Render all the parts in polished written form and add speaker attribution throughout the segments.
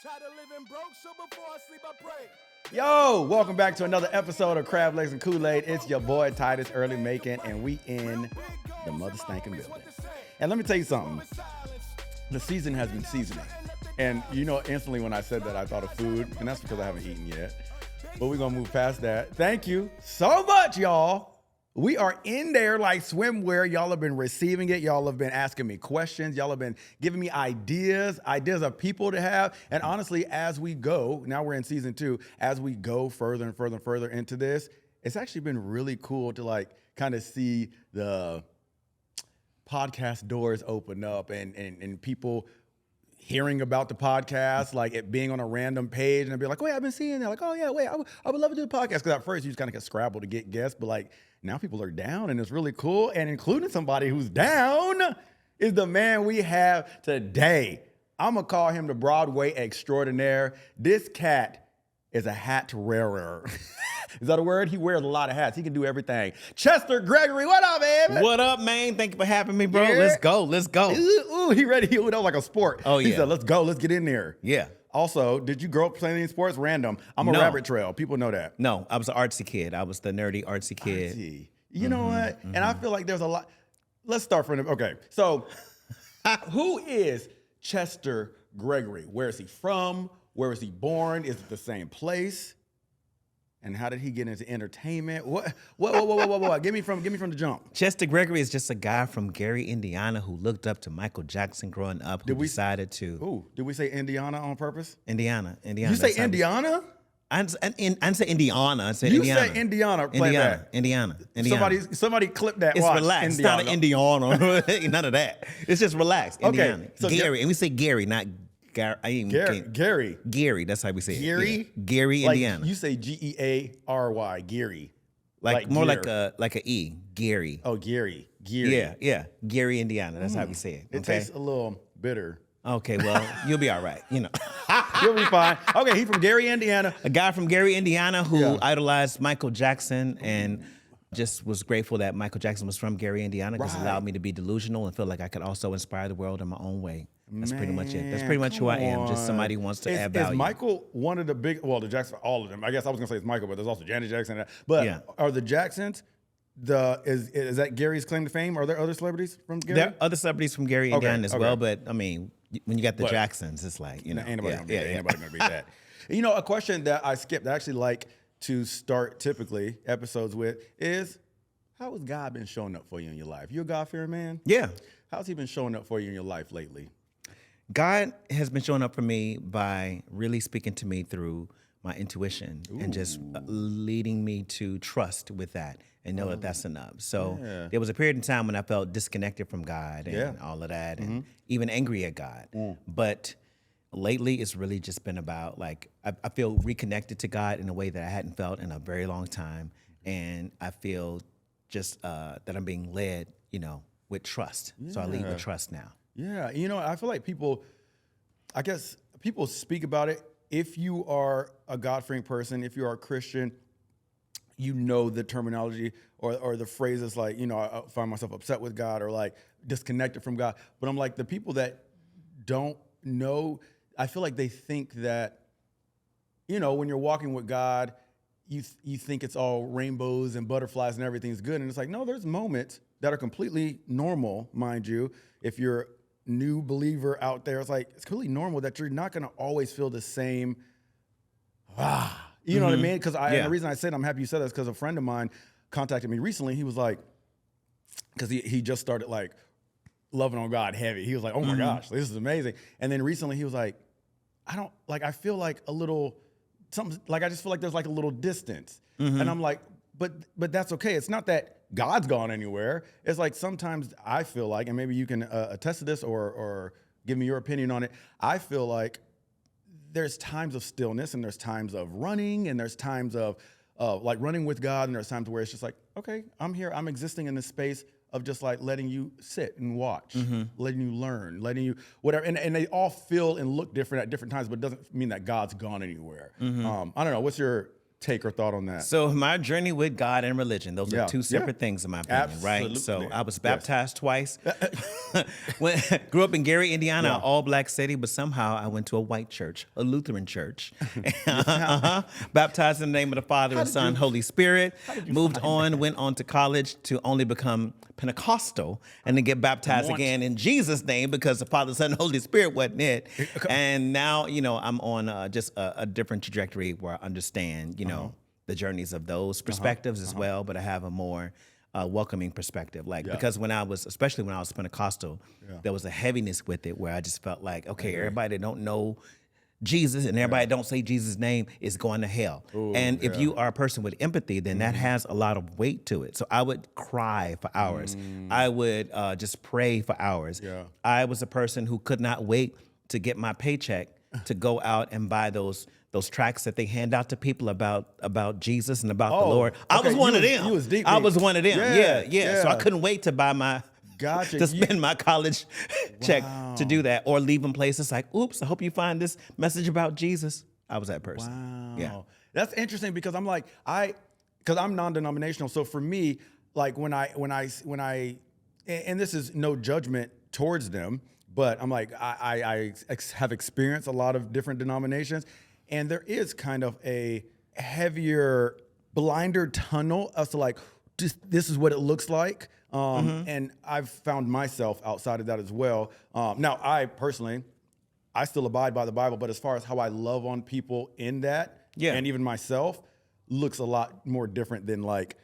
Speaker 1: Tired of living broke, so before I sleep, I pray.
Speaker 2: Yo, welcome back to another episode of Crab Legs and Kool-Aid. It's your boy Titus Early Making, and we in the mother stinking building. And let me tell you something. The season has been seasoning. And you know, instantly when I said that, I thought of food, and that's because I haven't eaten yet. But we're gonna move past that. Thank you so much, y'all. We are in there like swimwear. Y'all have been receiving it. Y'all have been asking me questions. Y'all have been giving me ideas of people to have. And honestly, as we go, now we're in season 2, as we go further and further and further into this, it's actually been really cool to like kind of see the podcast doors open up and people hearing about the podcast, like it being on a random page, and I'd be like, wait, I've been seeing that. Like, oh yeah, wait, I would love to do a podcast. Because at first you just kind of get scrabbled to get guests, but like now people are down and it's really cool. And including somebody who's down is the man we have today. I'm gonna call him the Broadway extraordinaire. This cat is a hat wearer. Is that a word? He wears a lot of hats. He can do everything. Chester Gregory, what up, man?
Speaker 3: What up, man? Thank you for having me, bro.
Speaker 2: Yeah.
Speaker 3: Let's go.
Speaker 2: Ooh, he ready. That was like a sport.
Speaker 3: Oh,
Speaker 2: He
Speaker 3: yeah.
Speaker 2: said, let's go. Let's get in there.
Speaker 3: Yeah.
Speaker 2: Also, did you grow up playing any sports? Random. I'm a
Speaker 3: No.
Speaker 2: rabbit trail. People know that.
Speaker 3: No, I was an artsy kid. I was the nerdy artsy kid.
Speaker 2: Artsy. You know what? And I feel like there's a lot. Let's start from the, okay. So who is Chester Gregory? Where is he from? Where was he born? Is it the same place? And how did he get into entertainment? What? Give me from the jump.
Speaker 3: Chester Gregory is just a guy from Gary, Indiana, who looked up to Michael Jackson growing up. Who decided to
Speaker 2: Ooh, did we say Indiana on purpose?
Speaker 3: Indiana.
Speaker 2: You say Indiana?
Speaker 3: I didn't say Indiana. I said
Speaker 2: You
Speaker 3: Indiana.
Speaker 2: said Indiana. Play that.
Speaker 3: Indiana.
Speaker 2: Somebody clip that.
Speaker 3: It's
Speaker 2: Watch.
Speaker 3: relaxed.
Speaker 2: Indiana.
Speaker 3: It's not an Indiana. None of that. It's just relaxed.
Speaker 2: Okay,
Speaker 3: Indiana.
Speaker 2: so
Speaker 3: Gary. And we say Gary, not Gary.
Speaker 2: Gary.
Speaker 3: Gary. That's how we say it.
Speaker 2: Gary?
Speaker 3: Yeah. Gary,
Speaker 2: Like,
Speaker 3: Indiana.
Speaker 2: you say Geary. Gary.
Speaker 3: Like more
Speaker 2: gear.
Speaker 3: like a E. Gary.
Speaker 2: Oh, Gary. Geary.
Speaker 3: Yeah. Gary, Indiana. That's how we say it.
Speaker 2: It
Speaker 3: Okay.
Speaker 2: tastes a little bitter.
Speaker 3: Okay, well, you'll be all right. You know,
Speaker 2: You'll be fine. Okay, he's from Gary, Indiana.
Speaker 3: a guy from Gary, Indiana, who
Speaker 2: Yeah.
Speaker 3: idolized Michael Jackson and just was grateful that Michael Jackson was from Gary, Indiana, because it allowed me to be delusional and feel like I could also inspire the world in my own way. That's pretty much it. That's pretty much who I am. Just somebody who wants to add value.
Speaker 2: Is Michael one of the big? Well, the Jackson, all of them. I guess I was gonna say it's Michael, but there's also Janet Jackson. But
Speaker 3: Yeah.
Speaker 2: are the Jacksons? Is that Gary's claim to fame? Are there other celebrities from Gary?
Speaker 3: There are other celebrities from Gary, Indiana as
Speaker 2: okay.
Speaker 3: well, but I mean, when you got the
Speaker 2: But-
Speaker 3: Jacksons, it's like, you know.
Speaker 2: Ain't nobody gonna beat that.
Speaker 3: yeah.
Speaker 2: Ain't nobody gonna beat that. You know, a question that I skipped, that I actually like to start typically episodes with is, how has God been showing up for you in your life? You a God-fearing man?
Speaker 3: Yeah.
Speaker 2: How's he been showing up for you in your life lately?
Speaker 3: God has been showing up for me by really speaking to me through my intuition and just leading me to trust with that and know that that's enough. So there was a period in time when I felt disconnected from God and all of that and even angry at God. But lately it's really just been about like, I feel reconnected to God in a way that I hadn't felt in a very long time. And I feel just that I'm being led, you know, with trust. So I lead with trust now.
Speaker 2: Yeah, you know, I feel like people speak about it. If you are a God-fearing person, if you are a Christian, you know the terminology or the phrases like, you know, I find myself upset with God or like disconnected from God. But I'm like, the people that don't know, I feel like they think that, you know, when you're walking with God, you think it's all rainbows and butterflies and everything's good. And it's like, no, there's moments that are completely normal, mind you. If you're new believer out there, it's like, it's completely normal that you're not going to always feel the same, you know what I mean? Because and the reason I said I'm happy you said that is because a friend of mine contacted me recently. He was like, because he just started like loving on God heavy. He was like, oh my gosh, this is amazing. And then recently he was like, I feel like a little, something, like I just feel like there's like a little distance. And I'm like, but that's okay. It's not that God's gone anywhere. It's like sometimes I feel like, and maybe you can attest to this or give me your opinion on it. I feel like there's times of stillness and there's times of running and there's times of like running with God, and there's times where it's just like, okay, I'm here. I'm existing in this space of just like letting you sit and watch, letting you learn, letting you whatever. And they all feel and look different at different times, but it doesn't mean that God's gone anywhere. I don't know. What's your take or thought on that?
Speaker 3: So my journey with God and religion, those are two separate things in my opinion, right? So I was baptized twice. Grew up in Gary, Indiana, an all-black city, but somehow I went to a white church, a Lutheran church. Baptized in the name of the Father and Son, Holy Spirit. Moved on, went on to college to only become Pentecostal and then get baptized again in Jesus' name because the Father, Son, and Holy Spirit wasn't it. And now, I'm on just a different trajectory where I understand, the journeys of those perspectives as well, but I have a more welcoming perspective. Because especially when I was Pentecostal, there was a heaviness with it where I just felt like, okay, everybody that don't know Jesus and everybody that don't say Jesus' name is going to hell. Ooh, and if you are a person with empathy, then that has a lot of weight to it. So I would cry for hours. I would just pray for hours. I was a person who could not wait to get my paycheck to go out and buy those tracts that they hand out to people about Jesus and about the Lord. I was one of them.
Speaker 2: You was deep.
Speaker 3: I was one of them. Yeah. So I couldn't wait to buy my to spend my college check to do that, or leaving places like, oops, I hope you find this message about Jesus. I was that person.
Speaker 2: Wow.
Speaker 3: Yeah.
Speaker 2: That's interesting because I'm like, because I'm non-denominational. So for me, like when I, and this is no judgment towards them, but I'm like, I have experienced a lot of different denominations, and there is kind of a heavier blinder tunnel as to like, just this is what it looks like. And I've found myself outside of that as well. Now, I still abide by the Bible, but as far as how I love on people in that, and even myself, looks a lot more different than like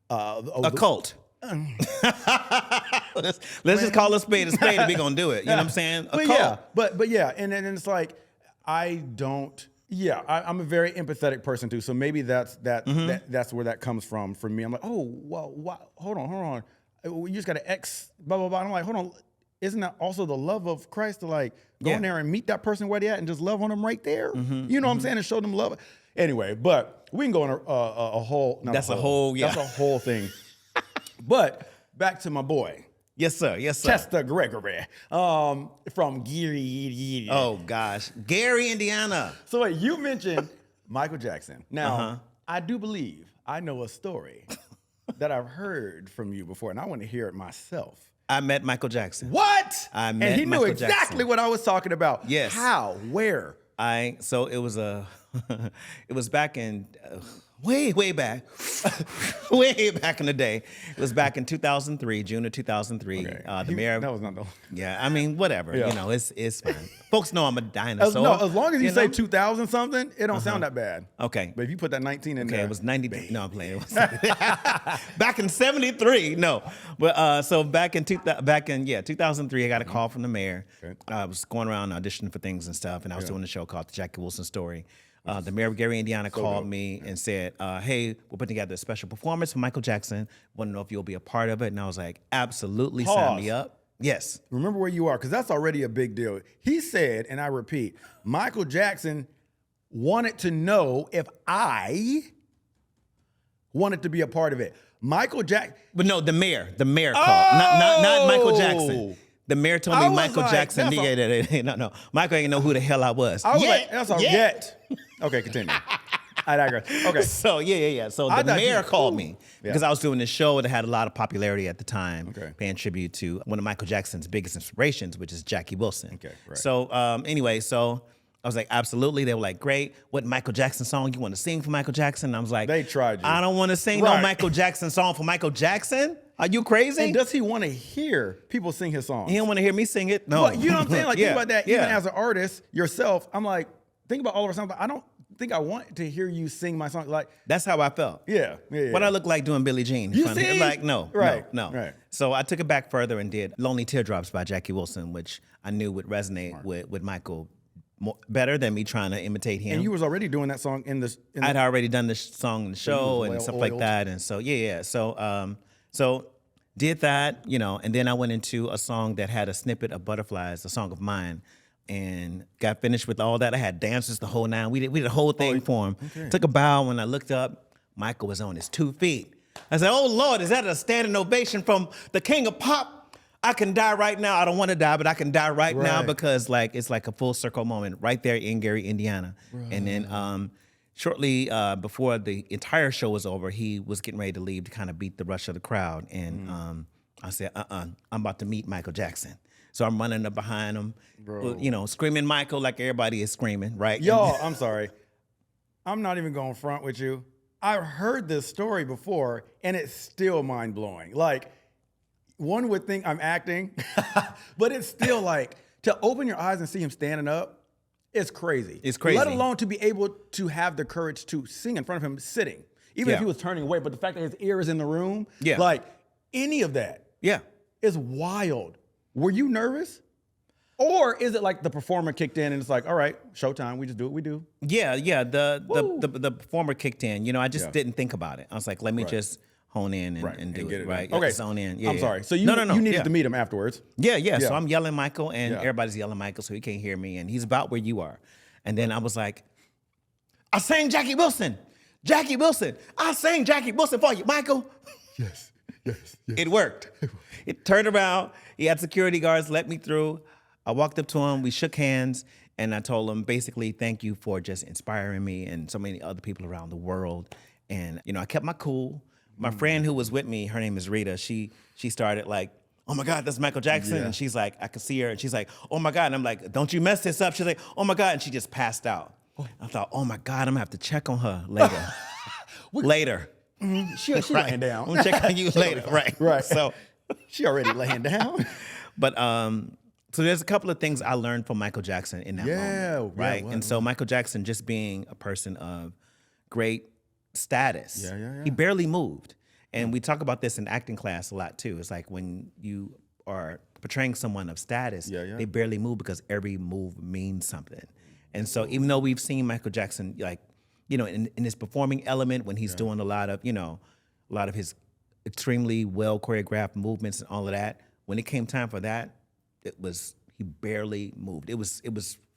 Speaker 3: a cult. Let's just call a spade, and we're gonna do it. You know what I'm saying? A cult.
Speaker 2: But yeah, and it's like I'm a very empathetic person too. So maybe that's where that comes from for me. I'm like, oh well, hold on. You just got to X, blah, blah, blah. And I'm like, hold on. Isn't that also the love of Christ to like go in there and meet that person where they at and just love on them right there? You know what I'm saying? And show them love. Anyway, but we can go on a whole.
Speaker 3: That's a whole
Speaker 2: thing. But back to my boy.
Speaker 3: Yes, sir.
Speaker 2: Chester Gregory from Gary.
Speaker 3: Oh, gosh. Gary, Indiana.
Speaker 2: So wait, you mentioned Michael Jackson. Now, I do believe I know a story that I've heard from you before, and I want to hear it myself.
Speaker 3: I met Michael Jackson.
Speaker 2: What?
Speaker 3: I met
Speaker 2: And he
Speaker 3: Michael
Speaker 2: knew exactly what I was talking about.
Speaker 3: Yes.
Speaker 2: How? Where?
Speaker 3: So it was it was back in way back, way back in the day. It was back in 2003, June of 2003.
Speaker 2: Okay.
Speaker 3: The mayor.
Speaker 2: That was not the.
Speaker 3: Yeah, I mean, whatever.
Speaker 2: Yeah.
Speaker 3: It's fine. Folks know I'm a dinosaur.
Speaker 2: As long as you say 2000 something, it don't sound that bad.
Speaker 3: Okay.
Speaker 2: But if you put that 19 in there.
Speaker 3: Okay, it was 90. No, I'm playing. It was back in 73. No, but so back in 2003, I got a call from the mayor.
Speaker 2: Okay.
Speaker 3: I was going around auditioning for things and stuff, and I was doing a show called The Jackie Wilson Story. The mayor of Gary, Indiana called me and said, hey, we're putting together a special performance for Michael Jackson. Want to know if you'll be a part of it? And I was like, absolutely, sign me up. Yes.
Speaker 2: Remember where you are, because that's already a big deal. He said, and I repeat, Michael Jackson wanted to know if I wanted to be a part of it. Michael Jackson.
Speaker 3: But no, the mayor called. Not Michael Jackson. The mayor told me Michael Jackson. No. Michael ain't know who the hell I was.
Speaker 2: I was like, that's all yet. Okay, continue. I digress. Okay.
Speaker 3: So, yeah. So the mayor called me because I was doing this show that had a lot of popularity at the time, paying tribute to one of Michael Jackson's biggest inspirations, which is Jackie Wilson.
Speaker 2: Okay, right.
Speaker 3: So, anyway, I was like, absolutely. They were like, great. What Michael Jackson song you want to sing for Michael Jackson? And I was like,
Speaker 2: they tried you.
Speaker 3: I don't want to sing no Michael Jackson song for Michael Jackson. Are you crazy?
Speaker 2: And does he want to hear people sing his songs?
Speaker 3: He don't want to hear me sing it? No.
Speaker 2: But you know what I'm saying? Like, think about that. Even as an artist yourself, I'm like, think about all of our songs. I don't think I want to hear you sing my song. Like,
Speaker 3: that's how I felt.
Speaker 2: Yeah.
Speaker 3: What I look like doing Billie Jean.
Speaker 2: You see?
Speaker 3: Like, no.
Speaker 2: Right.
Speaker 3: So I took it back further and did Lonely Teardrops by Jackie Wilson, which I knew would resonate with Michael better than me trying to imitate him.
Speaker 2: And you was already doing that song in this.
Speaker 3: I'd already done this song in the show and stuff like that. And so, So did that, and then I went into a song that had a snippet of Butterflies, a song of mine, and got finished with all that. I had dancers the whole nine. We did a whole thing for him. Okay. Took a bow. When I looked up, Michael was on his 2 feet. I said, oh, Lord, is that a standing ovation from the king of pop? I can die right now. I don't want to die, but I can die right now because it's like a full circle moment right there in Gary, Indiana. Right. And then shortly before the entire show was over, he was getting ready to leave to kind of beat the rush of the crowd. And I said, I'm about to meet Michael Jackson. So I'm running up behind him, screaming Michael like everybody is screaming, right?
Speaker 2: Y'all, I'm sorry. I'm not even going front with you. I've heard this story before, and it's still mind-blowing. Like, one would think I'm acting, but it's still like, to open your eyes and see him standing up, it's crazy.
Speaker 3: It's crazy.
Speaker 2: Let alone to be able to have the courage to sing in front of him sitting. Even if he was turning away, but the fact that his ear is in the room, like, any of that is wild. Were you nervous? Or is it like the performer kicked in and it's like, all right, showtime, we just do what we do?
Speaker 3: Yeah. The performer kicked in. I just didn't think about it. I was like, let me just hone in and do it. Right.
Speaker 2: Okay.
Speaker 3: Zone in.
Speaker 2: I'm sorry. So you needed to meet him afterwards.
Speaker 3: Yeah. So I'm yelling Michael, and everybody's yelling Michael, so he can't hear me. And he's about where you are. And then I was like, I sang Jackie Wilson. Jackie Wilson. I sang Jackie Wilson for you, Michael.
Speaker 2: Yes.
Speaker 3: It worked. It turned around. He had security guards let me through. I walked up to him. We shook hands. And I told him, basically, thank you for just inspiring me and so many other people around the world. And, I kept my cool. My friend who was with me, her name is Rita, she started like, oh my God, that's Michael Jackson. And she's like, I could see her. And she's like, oh my God. And I'm like, don't you mess this up. She's like, oh my God. And she just passed out. I thought, oh my God, I'm gonna have to check on her later. Later.
Speaker 2: She laying down.
Speaker 3: I'm gonna check on you later. Right.
Speaker 2: So she already laying down.
Speaker 3: But so there's a couple of things I learned from Michael Jackson in that moment. Right. And so Michael Jackson, just being a person of great status, he barely moved. And we talk about this in acting class a lot too. It's like when you are portraying someone of status, they barely move because every move means something. And so even though we've seen Michael Jackson, like, in his performing element, when he's doing a lot of his extremely well choreographed movements and all of that, when it came time for that, he barely moved. It was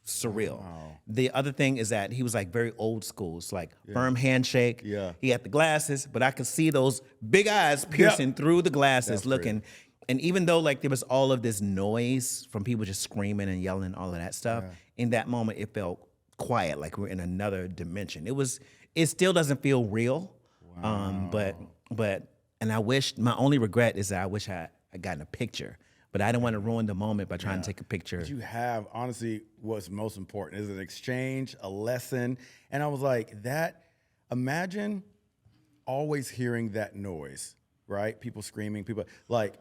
Speaker 3: surreal. Wow. The other thing is that he was like very old school. It's like firm handshake. Yeah. He had the glasses, but I could see those big eyes piercing through the glasses, looking. Great. And even though like there was all of this noise from people just screaming and yelling, all of that stuff, in that moment it felt quiet, like we're in another dimension. It still doesn't feel real. Wow. But I wish, my only regret is that I wish I gotten a picture. But I didn't want to ruin the moment by trying to take a picture.
Speaker 2: But you have, honestly, what's most important is an exchange, a lesson. And I was like, imagine always hearing that noise, right? People screaming, people, like,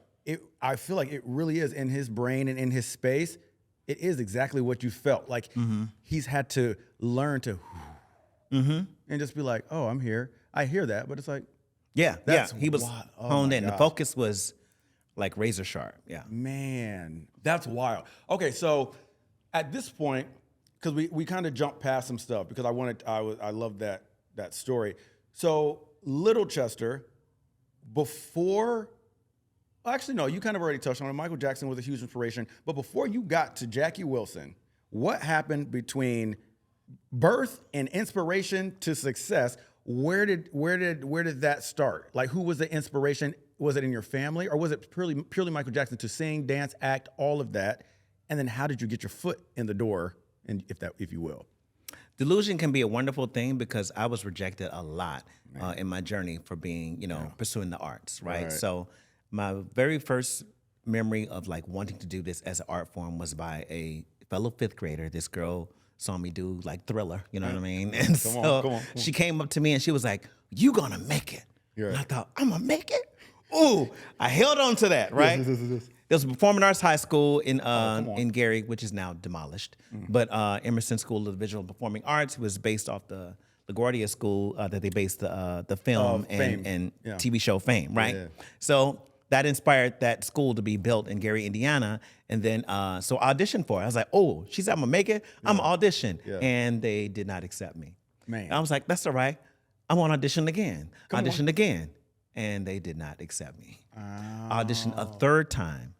Speaker 2: I feel like it really is in his brain and in his space. It is exactly what you felt. Like, he's had to learn to, and just be like, oh, I'm here. I hear that, but it's like,
Speaker 3: he was honed in. The focus was like razor sharp. Yeah.
Speaker 2: Man, that's wild. Okay, so at this point, because we kind of jumped past some stuff because I love that story. So Little Chester, actually no, you kind of already touched on it. Michael Jackson was a huge inspiration, but before you got to Jackie Wilson, what happened between birth and inspiration to success? Where did that start? Like, who was the inspiration? Was it in your family, or was it purely Michael Jackson to sing, dance, act, all of that? And then how did you get your foot in the door, and if you will?
Speaker 3: Delusion can be a wonderful thing because I was rejected a lot in my journey for being, pursuing the arts, right? So my very first memory of like wanting to do this as an art form was by a fellow fifth grader. This girl saw me do like Thriller, you know what I mean? And come on. She came up to me and she was like, "You gonna make it?" And I thought, "I'm gonna make it?" Ooh, I held on to that, right? Yes. There was a performing arts high school in Gary, which is now demolished. But Emerson School of Visual and Performing Arts was based off the LaGuardia School that they based the film and TV show Fame, right? Yeah. So that inspired that school to be built in Gary, Indiana. And then, so I auditioned for it. I was like, oh, she said I'm gonna make it? I'm gonna audition. Yeah. And they did not accept me. Man. And I was like, that's all right. I want to audition again. Auditioned again. And they did not accept me. I auditioned a third time.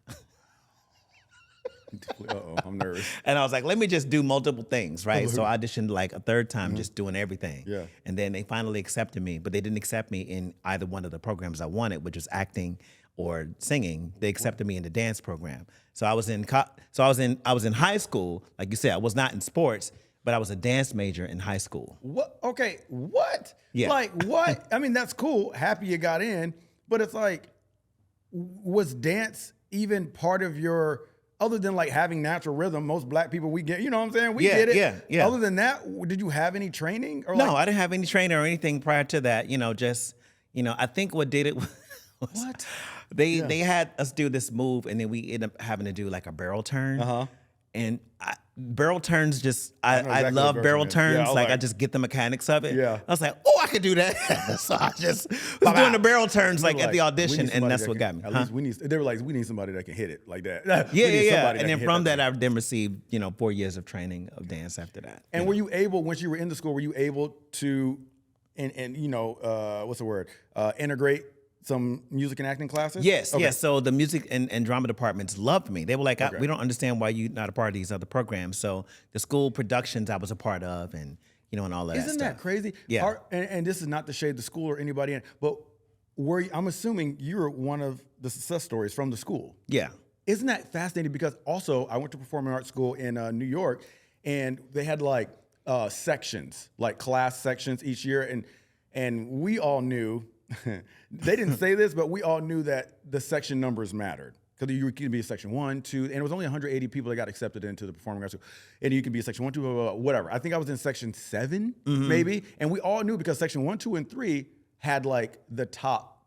Speaker 2: Uh-oh, I'm nervous.
Speaker 3: And I was like, let me just do multiple things, right? So I auditioned like a third time, just doing everything. Yeah. And then they finally accepted me, but they didn't accept me in either one of the programs I wanted, which was acting or singing. They accepted me in the dance program. So I was in high school, like you said. I was not in sports, but I was a dance major in high school.
Speaker 2: What? Okay, what?
Speaker 3: Yeah.
Speaker 2: Like, what? I mean, that's cool. Happy you got in, but it's like, was dance even part of your other than like having natural rhythm, most black people we get, you know what I'm saying? We get it.
Speaker 3: Yeah.
Speaker 2: Other than that, did you have any training? Or
Speaker 3: No, I didn't have any training or anything prior to that. I think what did it was
Speaker 2: What?
Speaker 3: they had us do this move, and then we ended up having to do like a barrel turn. And barrel turns I
Speaker 2: exactly
Speaker 3: love
Speaker 2: what
Speaker 3: barrel
Speaker 2: barrel turn is.
Speaker 3: turns.
Speaker 2: Yeah,
Speaker 3: like I just get the mechanics of it.
Speaker 2: Yeah.
Speaker 3: I was like, oh, I could do that. So I just was doing the barrel turns like at the audition, and that's what got me.
Speaker 2: At least they were like, we need somebody that can hit it like that.
Speaker 3: Yeah. And then from that, I then received 4 years of training of dance after that.
Speaker 2: And were you able, once you were in the school, were you able to, what's the word, integrate some music and acting classes?
Speaker 3: Yes,
Speaker 2: Okay.
Speaker 3: yes. So the music and drama departments loved me. They were like, we don't understand why you're not a part of these other programs. So the school productions I was a part of, and and all of that stuff.
Speaker 2: Isn't that crazy?
Speaker 3: Yeah.
Speaker 2: And this is not to shade the school or anybody in, but I'm assuming you're one of the success stories from the school.
Speaker 3: Yeah.
Speaker 2: Isn't that fascinating? Because also I went to performing arts school in New York, and they had like sections, like class sections each year, and we all knew. They didn't say this, but we all knew that the section numbers mattered. Because you could be a section 1, 2, and it was only 180 people that got accepted into the performing arts school. And you could be a section 1, 2, blah, blah, blah, whatever. I think I was in section 7, maybe. And we all knew because section 1, 2, and 3 had like the top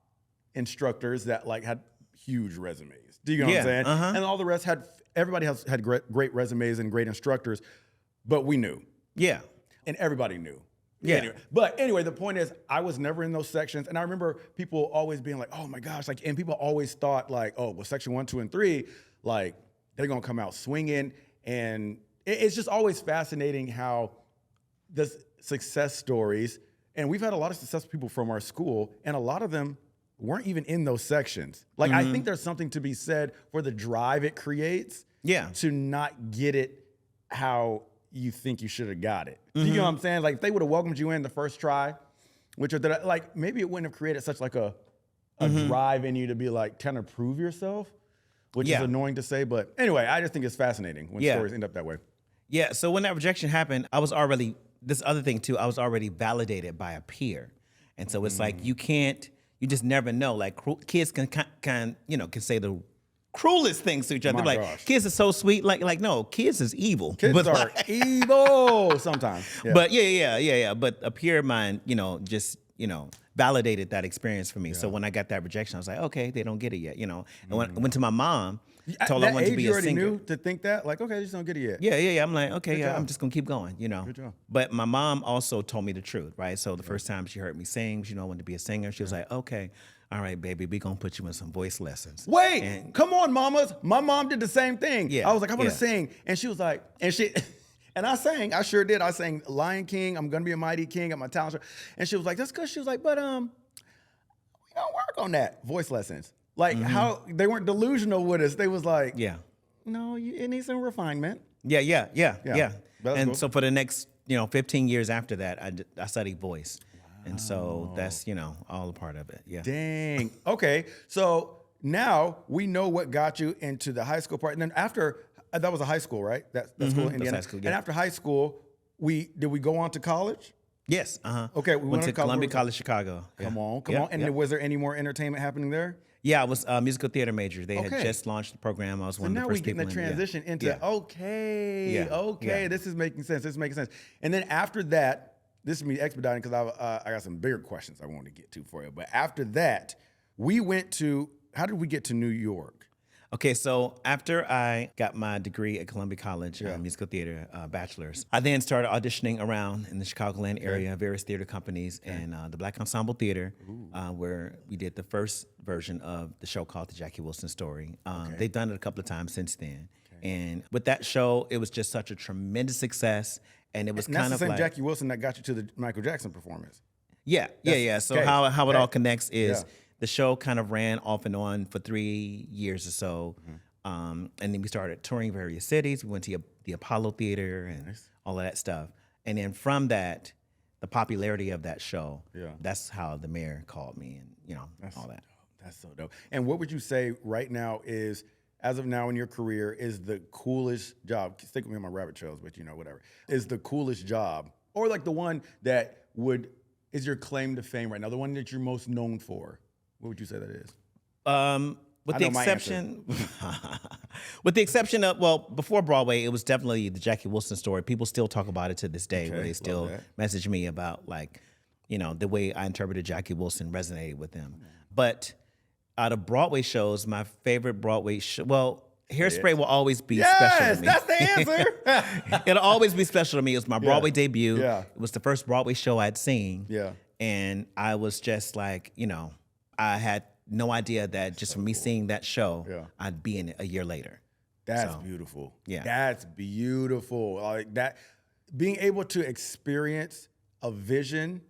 Speaker 2: instructors that like had huge resumes. Do you know what I'm saying? And all the rest everybody had great resumes and great instructors, but we knew.
Speaker 3: Yeah.
Speaker 2: And everybody knew.
Speaker 3: Yeah.
Speaker 2: Anyway, the point is, I was never in those sections, and I remember people always being like, "Oh my gosh!" Like, and people always thought like, "Oh, well, section 1, 2, and 3, like they're gonna come out swinging." And it's just always fascinating how the success stories, and we've had a lot of successful people from our school, and a lot of them weren't even in those sections. Like, I think there's something to be said for the drive it creates.
Speaker 3: Yeah.
Speaker 2: To not get it how you think you should have got it. Do you know what I'm saying? Like if they would have welcomed you in the first try, like maybe it wouldn't have created such like a drive in you to be like trying to prove yourself, which is annoying to say. But anyway, I just think it's fascinating when stories end up that way.
Speaker 3: Yeah. So when that rejection happened, I was already validated by a peer. And so it's like, you just never know. Like kids can say the cruelest things to each other. They're like, kids are so sweet. Like no, kids is evil.
Speaker 2: Kids are evil sometimes. Yeah.
Speaker 3: But yeah. But a peer of mine, validated that experience for me. So when I got that rejection, I was like, okay, they don't get it yet, And when I went to my mom, told her I wanted to be a singer.
Speaker 2: You already knew to think that? Like, okay, I just don't get it yet.
Speaker 3: Yeah. I'm like, okay, I'm just gonna keep going,
Speaker 2: Good job.
Speaker 3: But my mom also told me the truth, right? So the first time she heard me sing, she knew I wanted to be a singer. She was like, okay, all right, baby, we gonna put you in some voice lessons.
Speaker 2: Wait, come on, mamas. My mom did the same thing.
Speaker 3: Yeah.
Speaker 2: I was like, I want to sing. And she was like, and I sang. I sure did. I sang Lion King, I'm Gonna Be a Mighty King at my talent show. And she was like, that's good. She was like, but we don't work on that. Voice lessons. Like how they weren't delusional with us. They was like, no, it needs some refinement.
Speaker 3: Yeah. And
Speaker 2: cool.
Speaker 3: so for the next, 15 years after that, I studied voice. And so that's, all a part of it. Yeah.
Speaker 2: Dang. Okay. So now we know what got you into the high school part. And then after, that was a high school, right? That school in Indiana.
Speaker 3: High school, yeah.
Speaker 2: And after high school, did we go on to college?
Speaker 3: Yes.
Speaker 2: Okay.
Speaker 3: We went to Columbia College, Chicago.
Speaker 2: Come on. And was there any more entertainment happening there?
Speaker 3: Yeah, I was a musical theater major. They had just launched the program. I was one of the first people in.
Speaker 2: So now we're getting the transition into, this is making sense. And then after that, this is me expediting because I got some bigger questions I want to get to for you. But after that, how did we get to New York?
Speaker 3: Okay, so after I got my degree at Columbia College, musical theater bachelor's, I then started auditioning around in the Chicagoland area, various theater companies, and the Black Ensemble Theater, where we did the first version of the show called The Jackie Wilson Story. They've done it a couple of times since then. And with that show, it was just such a tremendous success. And it was kind of like...
Speaker 2: That's the same Jackie Wilson that got you to the Michael Jackson performance.
Speaker 3: Yeah. So how it all connects is... The show kind of ran off and on for 3 years or so. And then we started touring various cities. We went to the Apollo Theater and all of that stuff. And then from that, the popularity of that show, that's how the mayor called me and, all that.
Speaker 2: That's so dope. And what would you say right now is, as of now in your career, is the coolest job? Stick with me on my rabbit trails, but whatever. Is the coolest job, or like the one that is your claim to fame right now, the one that you're most known for? What would you say that is?
Speaker 3: With the exception, With the exception of, well, before Broadway, it was definitely the Jackie Wilson story. People still talk about it to this day, where they still message me about, like, you know, the way I interpreted Jackie Wilson resonated with them. But out of Broadway shows, my favorite Broadway show, well, Hairspray will always be special to me.
Speaker 2: Yes, that's the answer.
Speaker 3: It'll always be special to me. It was my Broadway debut.
Speaker 2: Yeah.
Speaker 3: It was the first Broadway show I'd seen.
Speaker 2: Yeah.
Speaker 3: And I was just like, you know, I had no idea that just from me seeing that show, I'd be in it a year later.
Speaker 2: That's beautiful.
Speaker 3: Yeah.
Speaker 2: That's beautiful. Like that, being able to experience a vision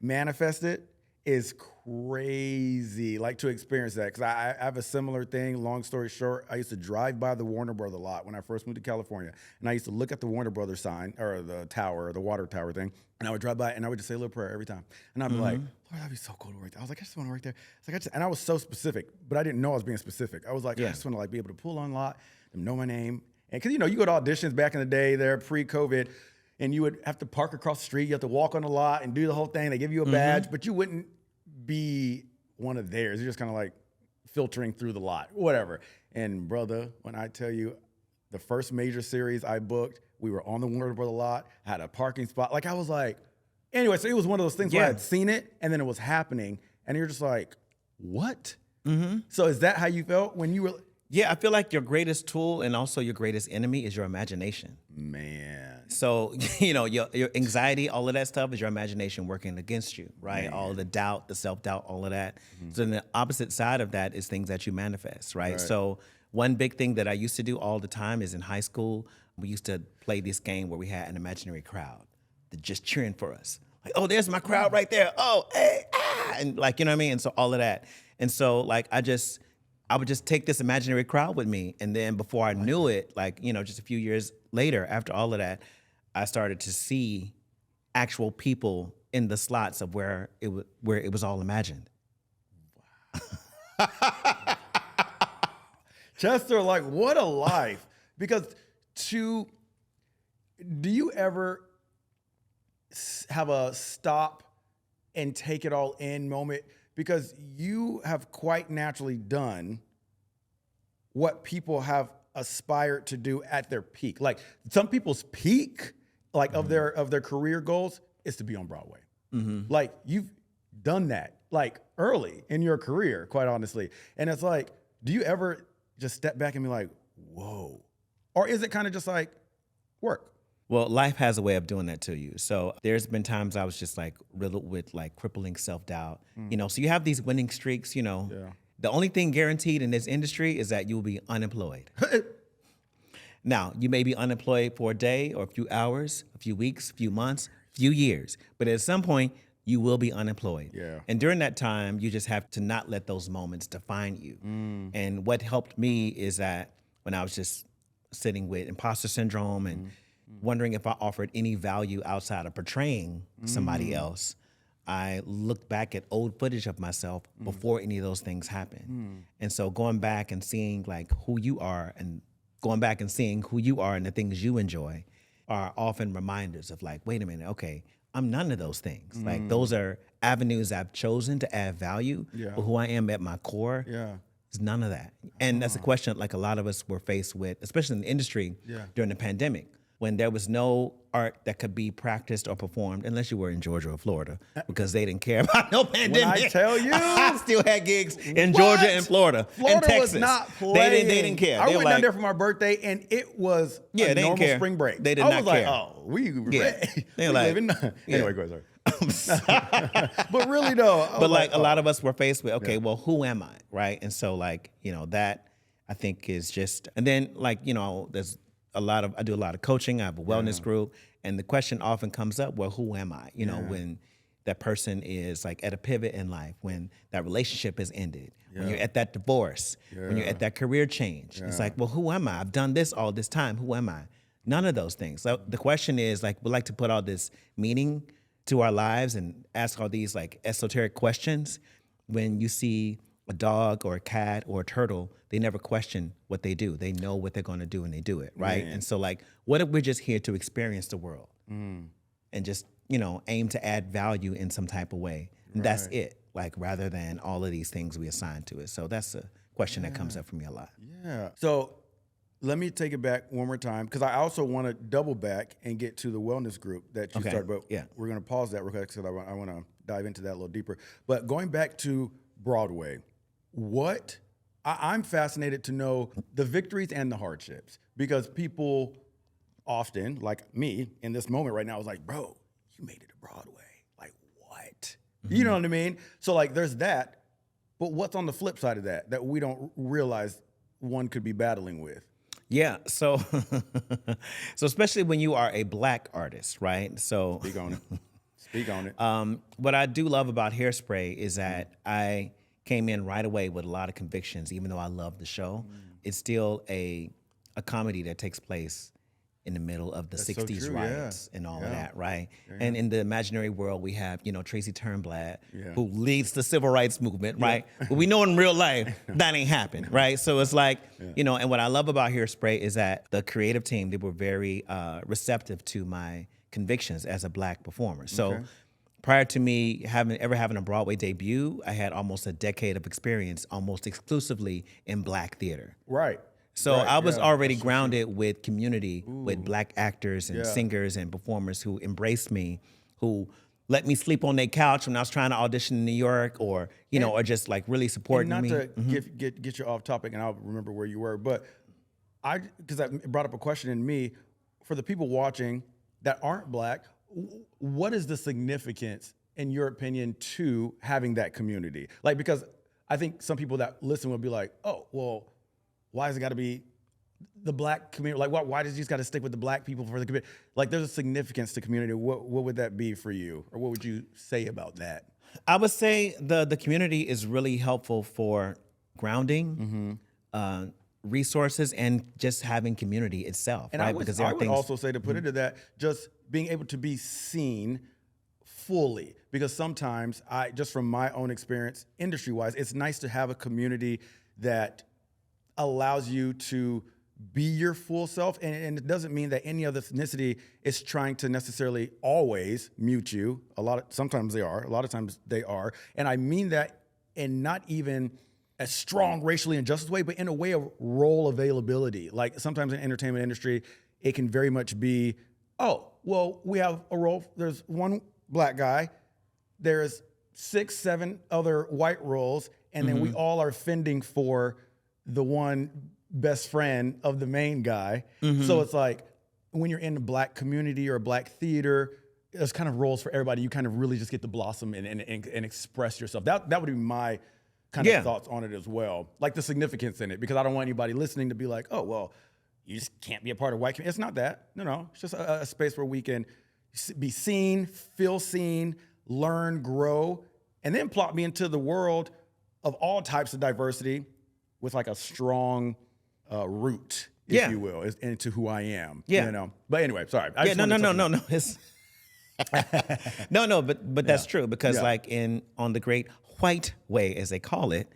Speaker 2: manifested is crazy. Like to experience that. Because I have a similar thing. Long story short, I used to drive by the Warner Brother lot when I first moved to California. And I used to look at the Warner Brother sign, or the tower, or the water tower thing. And I would drive by and I would just say a little prayer every time. And I'd be like, Lord, that'd be so cool to work there. I was like, I just want to work there. It's like, and I was so specific, but I didn't know I was being specific. I was like, I just want to like be able to pull on lot, them know my name. And because, you know, you go to auditions back in the day there, pre-COVID, and you would have to park across the street. You have to walk on the lot and do the whole thing. They give you a badge, but you wouldn't be one of theirs. You're just kind of like filtering through the lot, whatever. And brother, when I tell you the first major series I booked, we were on the Warner Brother lot, had a parking spot. Like I was like, anyway, so it was one of those things where I had seen it and then it was happening. And you're just like, what? So is that how you felt when you were?
Speaker 3: Yeah, I feel like your greatest tool and also your greatest enemy is your imagination.
Speaker 2: Man.
Speaker 3: So, you know, your anxiety, all of that stuff is your imagination working against you, right? All of the doubt, the self-doubt, all of that. So then the opposite side of that is things that you manifest, right? So one big thing that I used to do all the time is in high school, we used to play this game where we had an imaginary crowd that just cheering for us. Like, oh, there's my crowd right there. Oh, hey, ah, and like, you know what I mean? And so all of that. And so like, I would just take this imaginary crowd with me. And then before I knew it, like, you know, just a few years later, after all of that, I started to see actual people in the slots of where it was all imagined.
Speaker 2: Wow. Chester, like, what a life. Because do you ever have a stop and take it all in moment? Because you have quite naturally done what people have aspired to do at their peak. Like some people's peak, like of their career goals, is to be on Broadway. Like you've done that like early in your career, quite honestly. And it's like, do you ever just step back and be like, whoa? Or is it kind of just like work?
Speaker 3: Well, life has a way of doing that to you. So there's been times I was just like riddled with like crippling self-doubt. You know, so you have these winning streaks, you know. The only thing guaranteed in this industry is that you will be unemployed. Now, you may be unemployed for a day or a few hours, a few weeks, a few months, a few years. But at some point, you will be unemployed. And during that time, you just have to not let those moments define you. And what helped me is that when I was just sitting with imposter syndrome and wondering if I offered any value outside of portraying somebody else, I looked back at old footage of myself before any of those things happened. And so going back and seeing like who you are and going back and seeing who you are and the things you enjoy are often reminders of like, wait a minute, okay, I'm none of those things. Like those are avenues I've chosen to add value, but who I am at my core is none of that. And that's a question like a lot of us were faced with, especially in the industry during the pandemic, when there was no art that could be practiced or performed unless you were in Georgia or Florida, because they didn't care about no pandemic.
Speaker 2: When I tell you,
Speaker 3: I still had gigs in Georgia and Florida and Texas.
Speaker 2: Was not playing.
Speaker 3: They didn't care.
Speaker 2: I
Speaker 3: they
Speaker 2: went down there for my birthday, and it was a normal spring break.
Speaker 3: They did
Speaker 2: I
Speaker 3: not
Speaker 2: was
Speaker 3: care.
Speaker 2: like, oh, we
Speaker 3: They were like,
Speaker 2: anyway, go ahead, but really though,
Speaker 3: but like a lot of us were faced with, okay, well, who am I, right? And so like, you know, that I think is just, and then like, you know, I do a lot of coaching. I have a wellness group, and the question often comes up, well, who am I? You know, when that person is like at a pivot in life, when that relationship has ended, when you're at that divorce, when you're at that career change. It's like, well, who am I? I've done this all this time. Who am I? None of those things. So the question is like, we like to put all this meaning to our lives and ask all these like esoteric questions. When you see a dog or a cat or a turtle, they never question what they do. They know what they're going to do and they do it, right? And so like, what if we're just here to experience the world and just, you know, aim to add value in some type of way? And that's it, like rather than all of these things we assign to it. So that's a question that comes up for me a lot.
Speaker 2: So let me take it back one more time because I also want to double back and get to the wellness group that you started. But we're going to pause that real quick because I want to dive into that a little deeper. But going back to Broadway, I'm fascinated to know the victories and the hardships because people often, like me in this moment right now, is like, bro, you made it to Broadway. Like, what? Mm-hmm. You know what I mean? So, like, there's that. But what's on the flip side of that we don't realize one could be battling with?
Speaker 3: Yeah, so especially when you are a Black artist, right? So
Speaker 2: speak on it.
Speaker 3: What I do love about Hairspray is that I came in right away with a lot of convictions, even though I love the show. It's still a comedy that takes place in the middle of the 60s riots and all of that, right? Yeah. And in the imaginary world, we have, Tracy Turnblad, who leads the civil rights movement, right? But we know in real life, that ain't happened, right? So it's like, and what I love about Hairspray is that the creative team, they were very receptive to my convictions as a Black performer. So prior to me having a Broadway debut, I had almost a decade of experience almost exclusively in Black theater.
Speaker 2: Right.
Speaker 3: So I was already grounded with community, with Black actors and singers and performers who embraced me, who let me sleep on their couch when I was trying to audition in New York, or or just like really supporting me.
Speaker 2: Not to get you off topic, and I'll remember where you were, but because I brought up a question in me for the people watching that aren't Black. What is the significance, in your opinion, to having that community? Like, because I think some people that listen will be like, oh, well, why has it got to be the Black community? Like, why does you just got to stick with the Black people for the community? Like, there's a significance to community. What would that be for you? Or what would you say about that?
Speaker 3: I would say the community is really helpful for grounding, resources, and just having community itself.
Speaker 2: And
Speaker 3: right?
Speaker 2: I would also say, to put into that, just being able to be seen fully. Because sometimes, just from my own experience, industry-wise, it's nice to have a community that allows you to be your full self, and it doesn't mean that any other ethnicity is trying to necessarily always mute you. Sometimes they are, a lot of times they are, and I mean that in not even a strong racially injustice way, but in a way of role availability. Like sometimes in the entertainment industry, it can very much be, oh, well, we have a role. There's one Black guy, there's 6, 7 other white roles, and then we all are fending for the one best friend of the main guy. So it's like when you're in the Black community or Black theater, there's kind of roles for everybody. You kind of really just get to blossom and express yourself. That would be my kind of thoughts on it as well. Like the significance in it, because I don't want anybody listening to be like, oh, well, you just can't be a part of white community. It's not that. No. It's just a space where we can be seen, feel seen, learn, grow, and then plot me into the world of all types of diversity with like a strong root, if you will, into who I am. But anyway, sorry.
Speaker 3: No. It's but that's true, because like on the great white way, as they call it,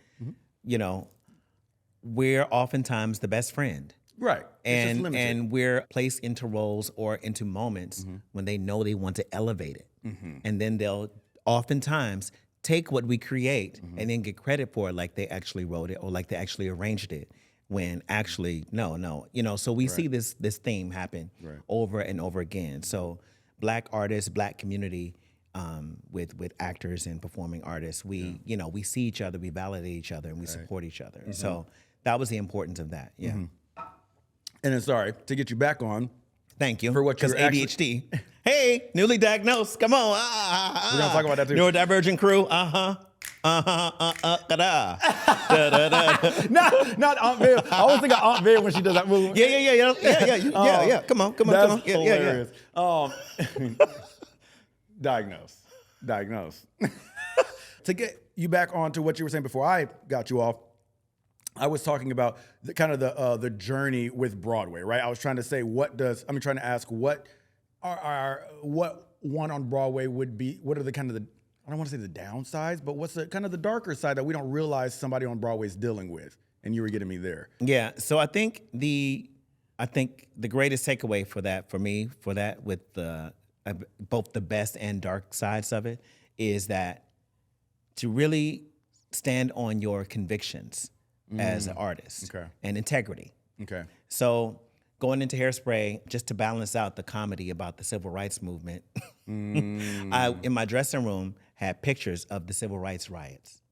Speaker 3: we're oftentimes the best friend.
Speaker 2: Right.
Speaker 3: And we're placed into roles or into moments when they know they want to elevate it. And then they'll oftentimes take what we create and then get credit for it, like they actually wrote it or like they actually arranged it, when actually, no. So we see this theme happen over and over again. So Black artists, Black community, with actors and performing artists, we see each other, we validate each other, and we support each other. And so that was the importance of that. Yeah.
Speaker 2: And then, sorry, to get you back on.
Speaker 3: Thank you.
Speaker 2: For what you're
Speaker 3: ADHD. Hey, newly diagnosed. Come on.
Speaker 2: We're going to talk about that too.
Speaker 3: Neurodivergent crew.
Speaker 2: Not Aunt Viv. I always think of Aunt Viv when she does that movie.
Speaker 3: Yeah. Come on.
Speaker 2: That's hilarious. Diagnose. To get you back on to what you were saying before I got you off, I was talking about the journey with Broadway, right? I was trying to say, what one on Broadway would be, what are the kind of I don't want to say the downsides, but what's the kind of the darker side that we don't realize somebody on Broadway is dealing with? And you were getting me there.
Speaker 3: Yeah. So I think the greatest takeaway for that with both the best and dark sides of it is that to really stand on your convictions as an artist and integrity.
Speaker 2: Okay.
Speaker 3: So going into Hairspray, just to balance out the comedy about the civil rights movement, I, in my dressing room, had pictures of the civil rights riots.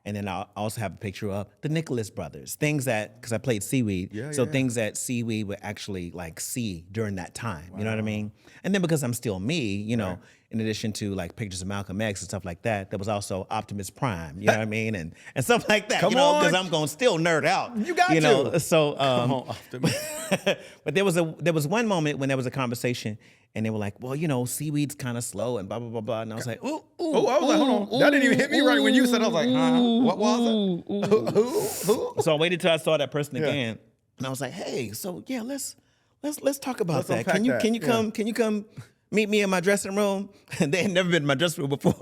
Speaker 3: And then I also have a picture of the Nicholas brothers, things that, because I played Seaweed, things that Seaweed would actually like see during that time, you know what I mean? And then because I'm still me, you know, in addition to like pictures of Malcolm X and stuff like that, there was also Optimus Prime, you know what I mean? And stuff like that, you know, because I'm going to still nerd out.
Speaker 2: You got
Speaker 3: know?
Speaker 2: to.
Speaker 3: So,
Speaker 2: Come on, Optimus.
Speaker 3: but there was one moment when there was a conversation and they were like, well, you know, Seaweed's kind of slow and blah, blah, blah, blah. And I was like, ooh, ooh.
Speaker 2: Oh, I was like, hold on. That didn't even hit me right when you said it. I was like, huh? What was it? Who?
Speaker 3: So I waited till I saw that person again. And I was like, hey, so yeah, let's talk about that. Can you come meet me in my dressing room? And they had never been in my dressing room before.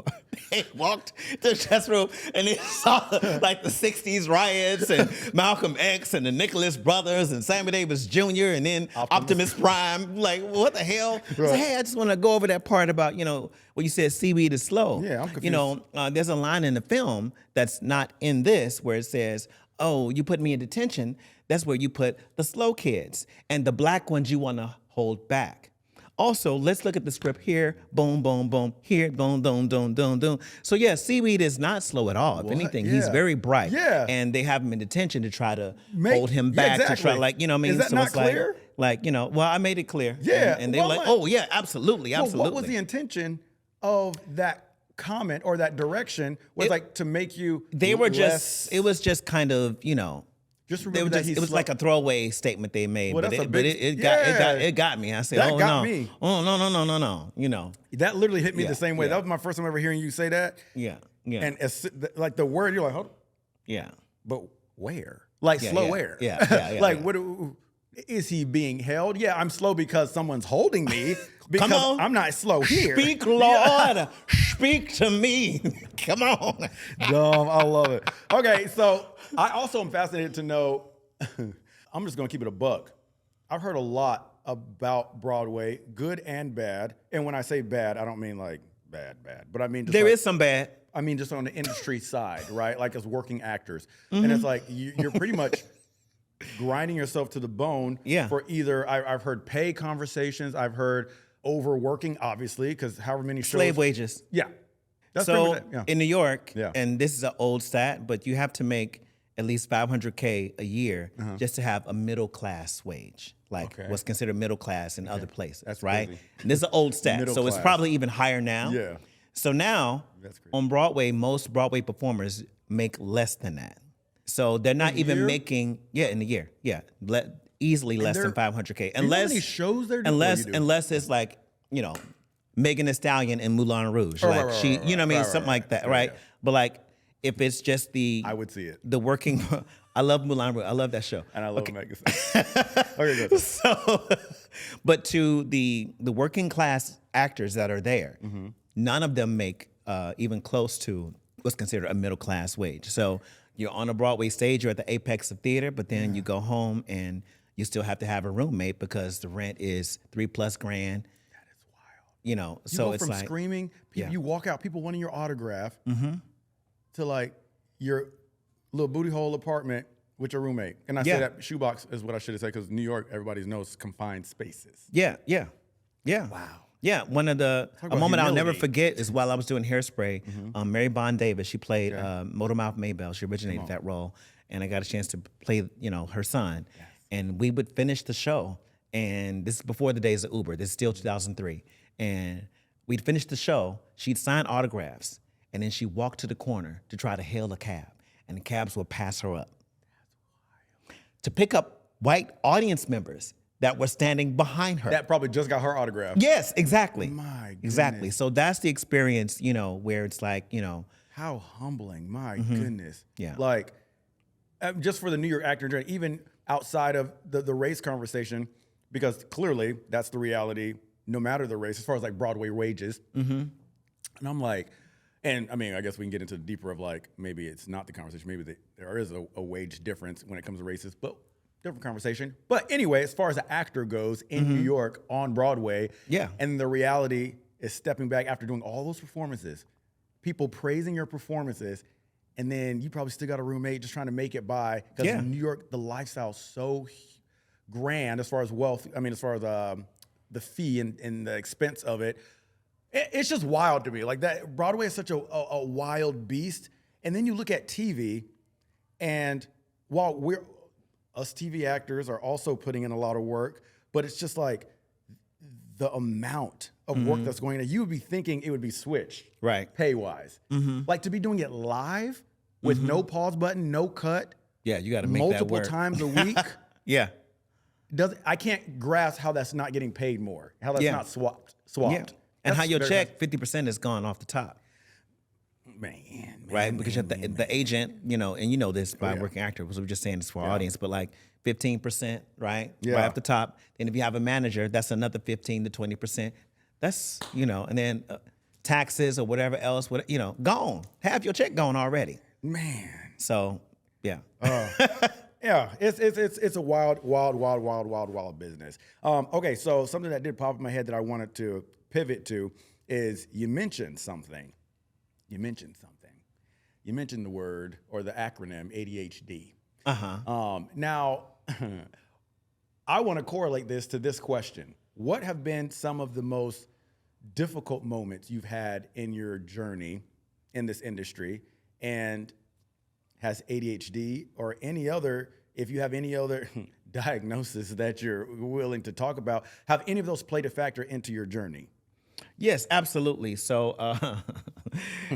Speaker 3: They walked to the dressing room and they saw like the 60s riots and Malcolm X and the Nicholas brothers and Sammy Davis Jr. and then Optimus Prime. Like, what the hell? Right. I said, hey, I just want to go over that part about, you know, where you said Seaweed is slow.
Speaker 2: Yeah, I'm confused.
Speaker 3: You know, there's a line in the film that's not in this where it says, oh, you put me in detention. That's where you put the slow kids and the black ones you want to hold back. Also, let's look at the script here. Boom, boom, boom. Here, boom, boom, boom, boom, boom. So yeah, Seaweed is not slow at all. If anything, he's very bright.
Speaker 2: Yeah.
Speaker 3: And they have him in detention to try to hold him back, to try, like, you know what I mean?
Speaker 2: Is that
Speaker 3: so
Speaker 2: not
Speaker 3: it's
Speaker 2: clear?
Speaker 3: Like, you know, well, I made it clear.
Speaker 2: Yeah.
Speaker 3: And they're like, oh yeah, absolutely, absolutely.
Speaker 2: Well, what was the intention of that comment or that direction? Was like to make you
Speaker 3: They were
Speaker 2: less...
Speaker 3: it was just kind of, you know,
Speaker 2: just remember that
Speaker 3: it was like a throwaway statement they made,
Speaker 2: well,
Speaker 3: but it got me. I said,
Speaker 2: that
Speaker 3: oh
Speaker 2: got
Speaker 3: no,
Speaker 2: me.
Speaker 3: Oh no, you know.
Speaker 2: That literally hit me the same way. That was my first time ever hearing you say that.
Speaker 3: Yeah.
Speaker 2: And like the word, you're like, hold on.
Speaker 3: Yeah.
Speaker 2: But where? Like slow where?
Speaker 3: Yeah.
Speaker 2: Like what? Is he being held? Yeah, I'm slow because someone's holding me. Because
Speaker 3: Come on.
Speaker 2: I'm not slow here.
Speaker 3: Speak, Lord. Speak to me. Come on.
Speaker 2: Dumb. I love it. Okay, so I also am fascinated to know, I'm just going to keep it a buck. I've heard a lot about Broadway, good and bad. And when I say bad, I don't mean like bad. But I mean just
Speaker 3: there is some bad.
Speaker 2: I mean just on the industry side, right? Like as working actors. And it's like you're pretty much grinding yourself to the bone for either, I've heard pay conversations, I've heard overworking, obviously, because however many shows.
Speaker 3: Slave wages.
Speaker 2: Yeah. That's
Speaker 3: so in New York,
Speaker 2: Yeah.
Speaker 3: and this is an old stat, but you have to make at least $500K a year just to have a middle class wage, like what's considered middle class in other places.
Speaker 2: That's
Speaker 3: right.
Speaker 2: crazy.
Speaker 3: And this is an old stat,
Speaker 2: Middle
Speaker 3: so it's
Speaker 2: class.
Speaker 3: probably even higher now.
Speaker 2: Yeah.
Speaker 3: So now
Speaker 2: That's crazy.
Speaker 3: on Broadway, most Broadway performers make less than that. So they're not even making in the year, easily less than $500K.
Speaker 2: Unless how many shows they're doing?
Speaker 3: Unless it's like, you know, Megan Thee Stallion in Moulin Rouge,
Speaker 2: right,
Speaker 3: she, you know what I mean, something like that, right?
Speaker 2: Yeah.
Speaker 3: But like, if it's just
Speaker 2: I would see it.
Speaker 3: The working, I love Moulin Rouge. I love that show.
Speaker 2: And I love Megan. Okay, good.
Speaker 3: So, but to the working class actors that are there, none of them make even close to what's considered a middle class wage. So you're on a Broadway stage, you're at the apex of theater, but then you go home and you still have to have a roommate because the rent is $3+ grand. You know,
Speaker 2: You
Speaker 3: so
Speaker 2: go
Speaker 3: it's
Speaker 2: from
Speaker 3: like
Speaker 2: screaming, you walk out, people wanting your autograph, to like your little booty hole apartment with your roommate. And I say that shoebox is what I should have said because New York, everybody knows confined spaces.
Speaker 3: Yeah.
Speaker 2: Wow.
Speaker 3: Yeah, a moment I'll never forget is while I was doing Hairspray, Mary Bond Davis, she played Motormouth Maybelle. She originated that role, and I got a chance to play, you know, her son. Yes. And we would finish the show, and this is before the days of Uber. This is still 2003. And we'd finish the show, she'd sign autographs, and then she'd walk to the corner to try to hail a cab, and the cabs would pass her up. That's wild. To pick up white audience members that were standing behind her.
Speaker 2: That probably just got her autograph.
Speaker 3: Yes, exactly.
Speaker 2: My goodness.
Speaker 3: Exactly. So that's the experience, you know, where it's like, you know.
Speaker 2: How humbling, my goodness.
Speaker 3: Yeah.
Speaker 2: Like, just for the New York actor, even outside of the race conversation, because clearly that's the reality, no matter the race, as far as like Broadway wages. And I'm like, and I mean, I guess we can get into the deeper of like, maybe it's not the conversation, maybe there is a wage difference when it comes to races, but different conversation. But anyway, as far as the actor goes in New York on Broadway, and the reality is stepping back after doing all those performances, people praising your performances, and then you probably still got a roommate just trying to make it by, because in New York, the lifestyle's so grand as far as wealth. I mean, as far as the fee and the expense of it. It's just wild to me. Like that, Broadway is such a wild beast. And then you look at TV, and while us TV actors are also putting in a lot of work, but it's just like the amount of work that's going on. You would be thinking it would be switched,
Speaker 3: right?
Speaker 2: Pay wise, like to be doing it live with no pause button, no cut.
Speaker 3: Yeah, you got to make
Speaker 2: multiple
Speaker 3: that work.
Speaker 2: times a week.
Speaker 3: Yeah,
Speaker 2: I can't grasp how that's not getting paid more. How that's not swapped.
Speaker 3: Yeah. And how your check 50% is gone off the top. Right? Because the agent, you know, and you know this by working actor, because we're just saying this for our audience, but like 15%, right?
Speaker 2: Yeah.
Speaker 3: Right off the top. Then if you have a manager, that's another 15 to 20%. That's, you know, and then taxes or whatever else, you know, gone. Half your check gone already.
Speaker 2: Man.
Speaker 3: So, yeah.
Speaker 2: Yeah, it's a wild business. Okay, so something that did pop in my head that I wanted to pivot to is you mentioned something. You mentioned the word or the acronym ADHD. Now, I want to correlate this to this question. What have been some of the most difficult moments you've had in your journey in this industry? And has ADHD or any other, if you have any other diagnosis that you're willing to talk about, have any of those played a factor into your journey?
Speaker 3: Yes, absolutely. So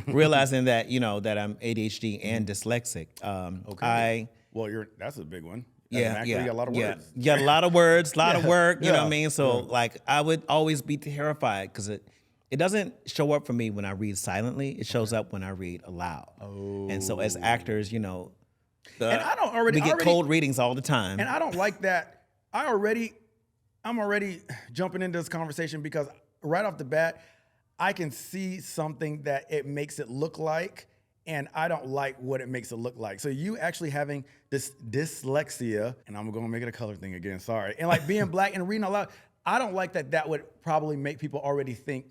Speaker 3: realizing that, you know, that I'm ADHD and dyslexic.
Speaker 2: Okay. That's a big one.
Speaker 3: Yeah.
Speaker 2: You got a lot of words.
Speaker 3: You got a lot of words, a lot of work, you know what I mean? So like I would always be terrified because it doesn't show up for me when I read silently. It shows up when I read aloud. Oh. And so as actors, you know, we get cold readings all the time.
Speaker 2: And I don't like that. I'm already jumping into this conversation because right off the bat, I can see something that it makes it look like, and I don't like what it makes it look like. So you actually having this dyslexia, and I'm going to make it a color thing again, sorry. And like being black and reading out loud, I don't like that would probably make people already think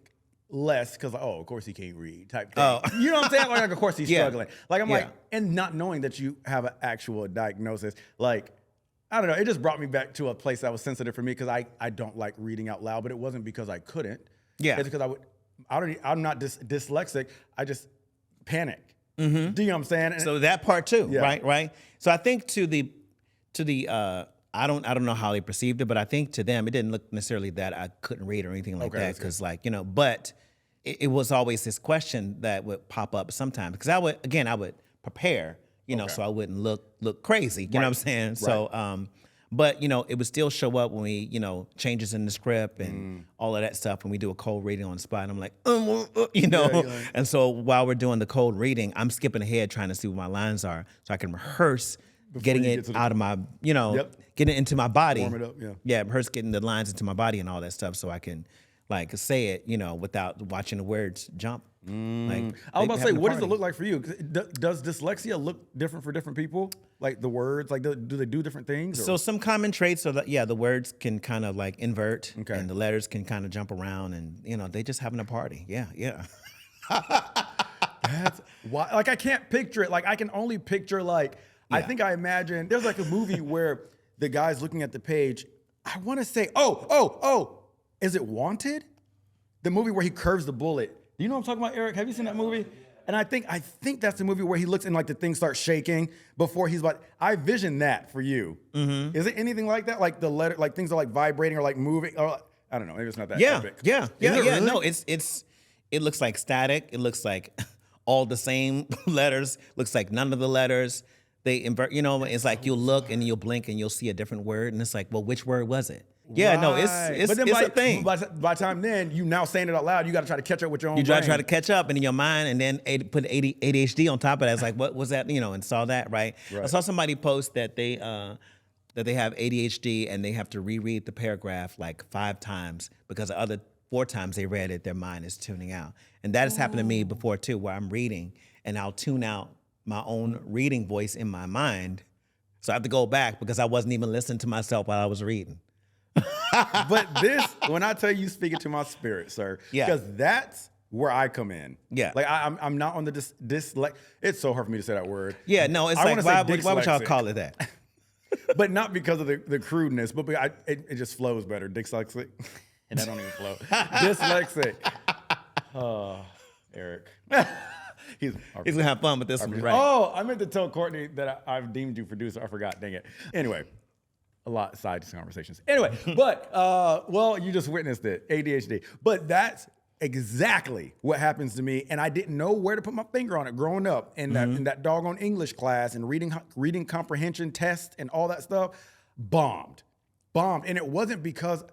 Speaker 2: less because, oh, of course he can't read type thing. Oh. You know what I'm saying? Like, of course he's struggling. Like, I'm like, and not knowing that you have an actual diagnosis, like, I don't know. It just brought me back to a place that was sensitive for me because I don't like reading out loud, but it wasn't because I couldn't. Yeah. It's because I'm not dyslexic. I just panic. Mm-hmm. Do you know what I'm saying?
Speaker 3: So that part too, right? So I think to the I don't know how they perceived it, but I think to them it didn't look necessarily that I couldn't read or anything like that, because like, you know, but it was always this question that would pop up sometimes because I would prepare, you know, so I wouldn't look crazy, you know what I'm saying? Right. So but you know, it would still show up when we, you know, changes in the script and all of that stuff when we do a cold reading on the spot. I'm like, you know, and so while we're doing the cold reading, I'm skipping ahead trying to see what my lines are so I can rehearse getting it out of my, you know, getting it into my body.
Speaker 2: Warm it up,
Speaker 3: rehearse getting the lines into my body and all that stuff so I can like say it, you know, without watching the words jump. Like,
Speaker 2: I was about to say, what does it look like for you? Does dyslexia look different for different people? Like the words, like do they do different things? Or?
Speaker 3: So some common traits are that, the words can kind of like invert, and the letters can kind of jump around, and you know, they just having a party. Yeah.
Speaker 2: That's why. Like I can't picture it. Like I can only picture like I think I imagine there's like a movie where the guy's looking at the page. I want to say, is it Wanted? The movie where he curves the bullet. Do you know what I'm talking about, Eric? Have you seen that movie? And I think that's the movie where he looks and like the thing starts shaking before he's like, I vision that for you. Mm-hmm. Is it anything like that? Like the letter, like things are like vibrating or like moving, or I don't know. Maybe it's not that epic.
Speaker 3: Yeah.
Speaker 2: Really?
Speaker 3: No, it looks like static. It looks like all the same letters. Looks like none of the letters. They invert. You know, it's like you'll look and you'll blink and you'll see a different word, and it's like, well, which word was it? Yeah, no, it's a thing.
Speaker 2: By the time then, you now saying it out loud, you got to try to catch up with your own brain.
Speaker 3: You try to catch up in your mind, and then put ADHD on top of that. It's like, what was that? You know, and saw that, right? I saw somebody post that they have ADHD and they have to reread the paragraph like 5 times because the other 4 times they read it, their mind is tuning out. And that has happened to me before too, where I'm reading and I'll tune out my own reading voice in my mind. So I have to go back because I wasn't even listening to myself while I was reading.
Speaker 2: But this, when I tell you speaking to my spirit, sir, because that's where I come in. Yeah. Like I'm not on the it's so hard for me to say that word.
Speaker 3: Yeah, no, it's like, why would y'all call it that?
Speaker 2: but not because of the crudeness, but it just flows better. Dyslexic, and I don't even flow. Dyslexic. Oh, Eric.
Speaker 3: He's gonna have fun with this one, right?
Speaker 2: Oh, I meant to tell Courtney that I've deemed you producer. I forgot. Dang it. Anyway, a lot of side conversations. Anyway, but well, you just witnessed it. ADHD. But that's exactly what happens to me, and I didn't know where to put my finger on it growing up in that doggone English class and reading comprehension test and all that stuff. Bombed, and it wasn't because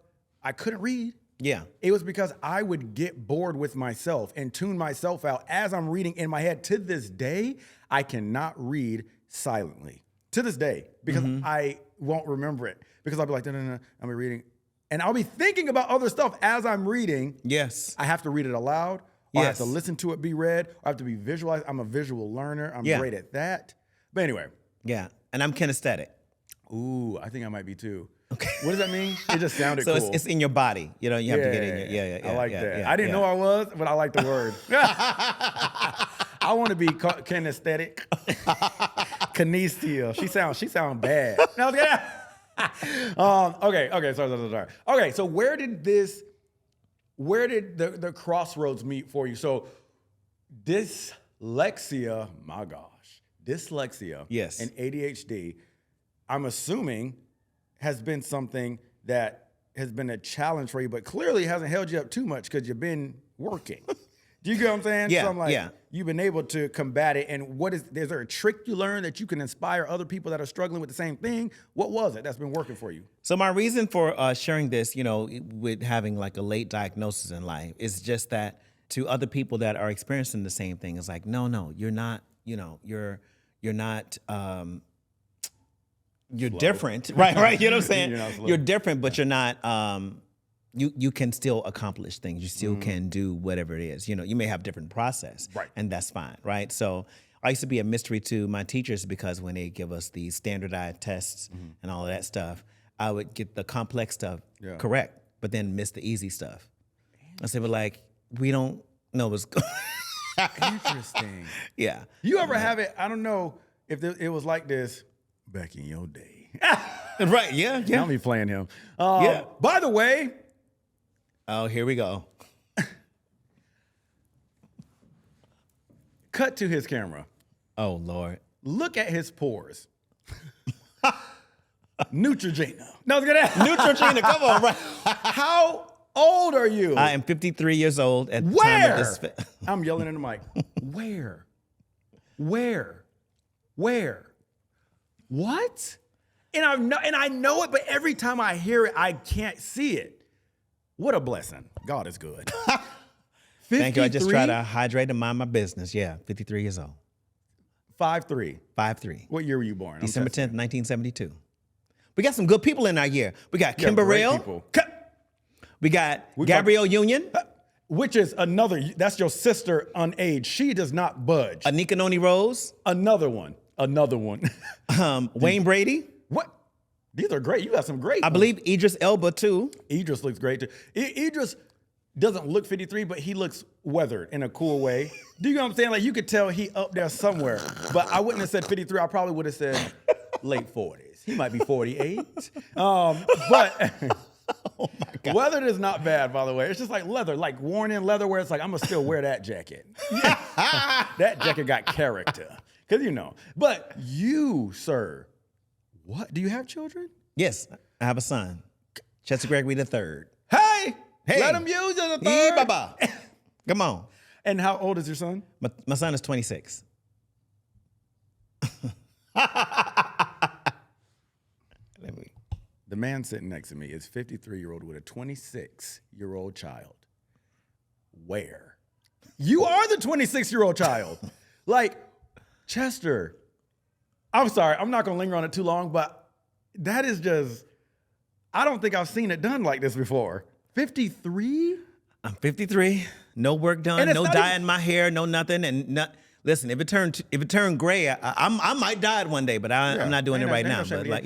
Speaker 2: I couldn't read.
Speaker 3: Yeah.
Speaker 2: It was because I would get bored with myself and tune myself out as I'm reading in my head. To this day, I cannot read silently. To this day, because I won't remember it. Because I'll be like, no, I'm reading. And I'll be thinking about other stuff as I'm reading.
Speaker 3: Yes.
Speaker 2: I have to read it aloud. Or I have to listen to it be read. Or I have to be visualized. I'm a visual learner. I'm great at that. But anyway.
Speaker 3: Yeah. And I'm kinesthetic.
Speaker 2: Ooh, I think I might be too. Okay. What does that mean? It just sounded
Speaker 3: so
Speaker 2: cool.
Speaker 3: So it's in your body. You know, you have to get in your,
Speaker 2: I like that. I didn't know I was, but I like the word. I want to be kinesthetic. Kinesthesia. She sound bad. No, okay, sorry. Okay, so where did the crossroads meet for you? So dyslexia, my gosh,
Speaker 3: yes,
Speaker 2: and ADHD, I'm assuming has been something that has been a challenge for you, but clearly hasn't held you up too much because you've been working. Do you get what I'm saying?
Speaker 3: Yeah,
Speaker 2: so I'm like, you've been able to combat it. And is there a trick you learned that you can inspire other people that are struggling with the same thing? What was it that's been working for you?
Speaker 3: So my reason for sharing this, with having like a late diagnosis in life is just that to other people that are experiencing the same thing, it's like, no, you're not, you're not, you're different, right? You know what I'm saying? You're different, but you're not, you can still accomplish things. You still can do whatever it is. You may have different process,
Speaker 2: right?
Speaker 3: And that's fine, right? So I used to be a mystery to my teachers because when they give us these standardized tests and all of that stuff, I would get the complex stuff correct, but then miss the easy stuff. I said, but like, we don't know what's going on.
Speaker 2: Interesting.
Speaker 3: Yeah.
Speaker 2: You ever have it? I don't know if it was like this back in your day.
Speaker 3: Right, yeah.
Speaker 2: I'll be playing him. By the way.
Speaker 3: Oh, here we go.
Speaker 2: Cut to his camera.
Speaker 3: Oh, Lord.
Speaker 2: Look at his pores. Neutrogena. No,
Speaker 3: Neutrogena, come on, right.
Speaker 2: How old are you?
Speaker 3: I am 53 years old at the
Speaker 2: time
Speaker 3: of this.
Speaker 2: I'm yelling in the mic. Where? What? And I know it, but every time I hear it, I can't see it. What a blessing. God is good.
Speaker 3: Thank you. I just try to hydrate and mind my business. Yeah, 53 years old.
Speaker 2: 5'3".
Speaker 3: 5'3".
Speaker 2: What year were you born?
Speaker 3: December 10th, 1972. We got some good people in our year. We got Kim Burrell. We got Gabrielle Union.
Speaker 2: Which is that's your sister unaged. She does not budge.
Speaker 3: Anika Noni Rose.
Speaker 2: Another one.
Speaker 3: Wayne Brady.
Speaker 2: What? These are great. You got some great
Speaker 3: I
Speaker 2: ones.
Speaker 3: believe Idris Elba, too.
Speaker 2: Idris looks great, too. Idris doesn't look 53, but he looks weathered in a cool way. Do you know what I'm saying? Like, you could tell he up there somewhere. But I wouldn't have said 53. I probably would have said late 40s. He might be 48. But
Speaker 3: oh, my God.
Speaker 2: Weathered is not bad, by the way. It's just like leather, like worn in leather where it's like, I'm going to still wear that jacket. That jacket got character. Because But you, sir, what? Do you have children?
Speaker 3: Yes, I have a son, Chester Gregory III.
Speaker 2: Hey, let him use the third.
Speaker 3: Baba. Come on.
Speaker 2: And how old is your son?
Speaker 3: My son is 26.
Speaker 2: The man sitting next to me is 53-year-old with a 26-year-old child. Where? You are the 26-year-old child. Like, Chester, I'm sorry, I'm not going to linger on it too long, but that is just, I don't think I've seen it done like this before. 53?
Speaker 3: I'm 53, no work done, no dyeing my hair, no nothing, and listen, if it turned gray, I might dye it one day, but I'm not doing it right now. But like,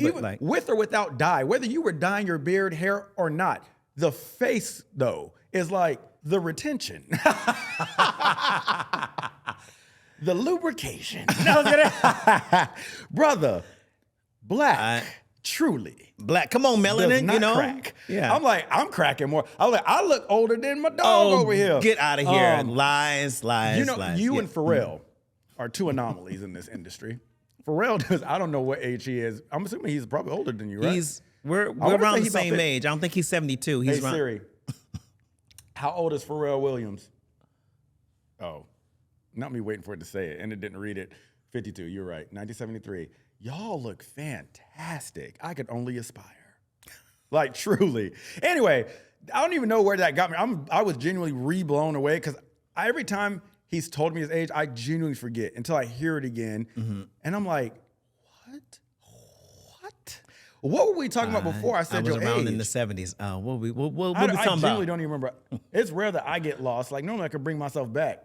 Speaker 2: but like, with or without dye, whether you were dyeing your beard, hair, or not, the face though is like the retention, the lubrication. Brother, Black, truly.
Speaker 3: Black. Come on,
Speaker 2: Does
Speaker 3: melanin,
Speaker 2: not
Speaker 3: you know?
Speaker 2: crack.
Speaker 3: Yeah.
Speaker 2: I'm like, I'm cracking more. I was like, I look older than my dog over here.
Speaker 3: Get out of here. Lies.
Speaker 2: You know,
Speaker 3: lies.
Speaker 2: you
Speaker 3: Yeah.
Speaker 2: and Pharrell are two anomalies in this industry. Pharrell does, I don't know what age he is. I'm assuming he's probably older than you, right?
Speaker 3: We're
Speaker 2: wanna
Speaker 3: around
Speaker 2: say
Speaker 3: the
Speaker 2: he's about
Speaker 3: same
Speaker 2: 50.
Speaker 3: age. I don't think he's 72. He's
Speaker 2: Hey,
Speaker 3: around.
Speaker 2: Siri, how old is Pharrell Williams? Oh, not me waiting for it to say it, and it didn't read it. 52, you're right, 1973. Y'all look fantastic. I could only aspire. Like, truly. Anyway, I don't even know where that got me. I was genuinely re-blown away because every time he's told me his age, I genuinely forget until I hear it again. And I'm like, what? What were we talking about before I said
Speaker 3: I was
Speaker 2: your
Speaker 3: around
Speaker 2: age?
Speaker 3: in the 70s. What we
Speaker 2: I
Speaker 3: talking
Speaker 2: genuinely
Speaker 3: about?
Speaker 2: don't even remember. It's rare that I get lost. Like, normally I could bring myself back.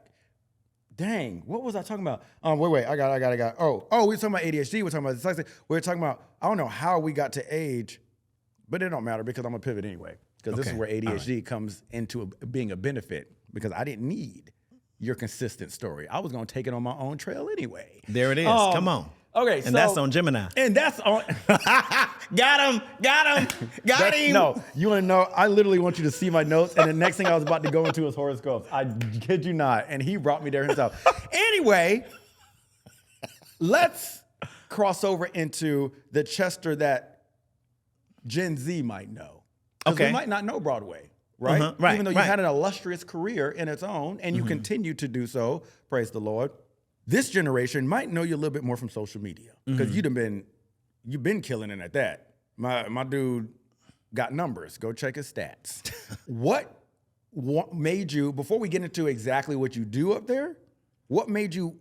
Speaker 2: Dang, what was I talking about? Wait, I got it. Oh, we were talking about ADHD. We're talking about dyslexia. We were talking about, I don't know how we got to age, but it don't matter because I'm gonna pivot anyway. Because this is
Speaker 3: Okay,
Speaker 2: where ADHD comes into being a benefit because I didn't need your consistent story. I was gonna take it on my own trail anyway.
Speaker 3: There it is. Come on.
Speaker 2: Okay,
Speaker 3: And that's on Gemini.
Speaker 2: And that's on.
Speaker 3: Got him.
Speaker 2: No, you want to know? I literally want you to see my notes, and the next thing I was about to go into is horoscopes. I kid you not, and he brought me there himself. Anyway, let's cross over into the Chester that Gen Z might know. Because
Speaker 3: Okay.
Speaker 2: we might not know Broadway, right?
Speaker 3: Right,
Speaker 2: Even though you
Speaker 3: right.
Speaker 2: had an illustrious career in its own, and you continue to do so, praise the Lord. This generation might know you a little bit more from social media because you've been killing it at that. My dude got numbers. Go check his stats. What made you, before we get into exactly what you do up there, what made you,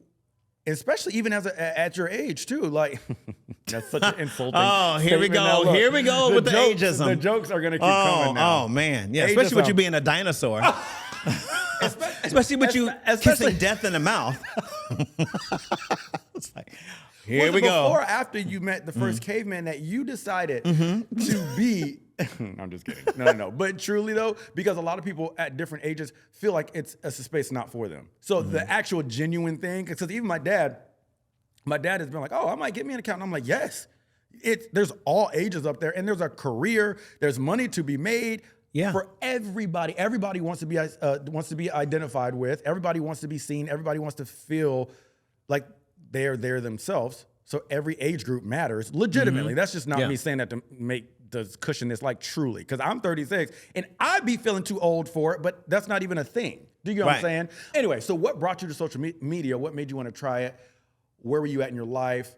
Speaker 2: especially even at your age too, like that's such an insulting.
Speaker 3: Oh, here we
Speaker 2: statement.
Speaker 3: go.
Speaker 2: Now, look,
Speaker 3: Here we go with the
Speaker 2: jokes,
Speaker 3: ageism.
Speaker 2: The jokes are gonna keep coming now.
Speaker 3: Oh man, yeah.
Speaker 2: Ageism.
Speaker 3: Especially with you being a dinosaur. Especially with you kissing death in the mouth. It's like, here
Speaker 2: Was
Speaker 3: we
Speaker 2: it
Speaker 3: go.
Speaker 2: Before or after you met the first caveman that you decided to be? I'm just kidding. No. But truly though, because a lot of people at different ages feel like it's a space not for them. So the actual genuine thing, because even my dad has been like, oh, I might get me an account. And I'm like, yes. There's all ages up there, and there's a career. There's money to be made.
Speaker 3: Yeah.
Speaker 2: For everybody. Everybody wants to be identified with. Everybody wants to be seen. Everybody wants to feel like they're there themselves. So every age group matters legitimately. That's just not me saying that to cushion this, like truly. Because I'm 36 and I'd be feeling too old for it, but that's not even a thing. Do you get what I'm saying? Anyway, so what brought you to social media? What made you want to try it? Where were you at in your life?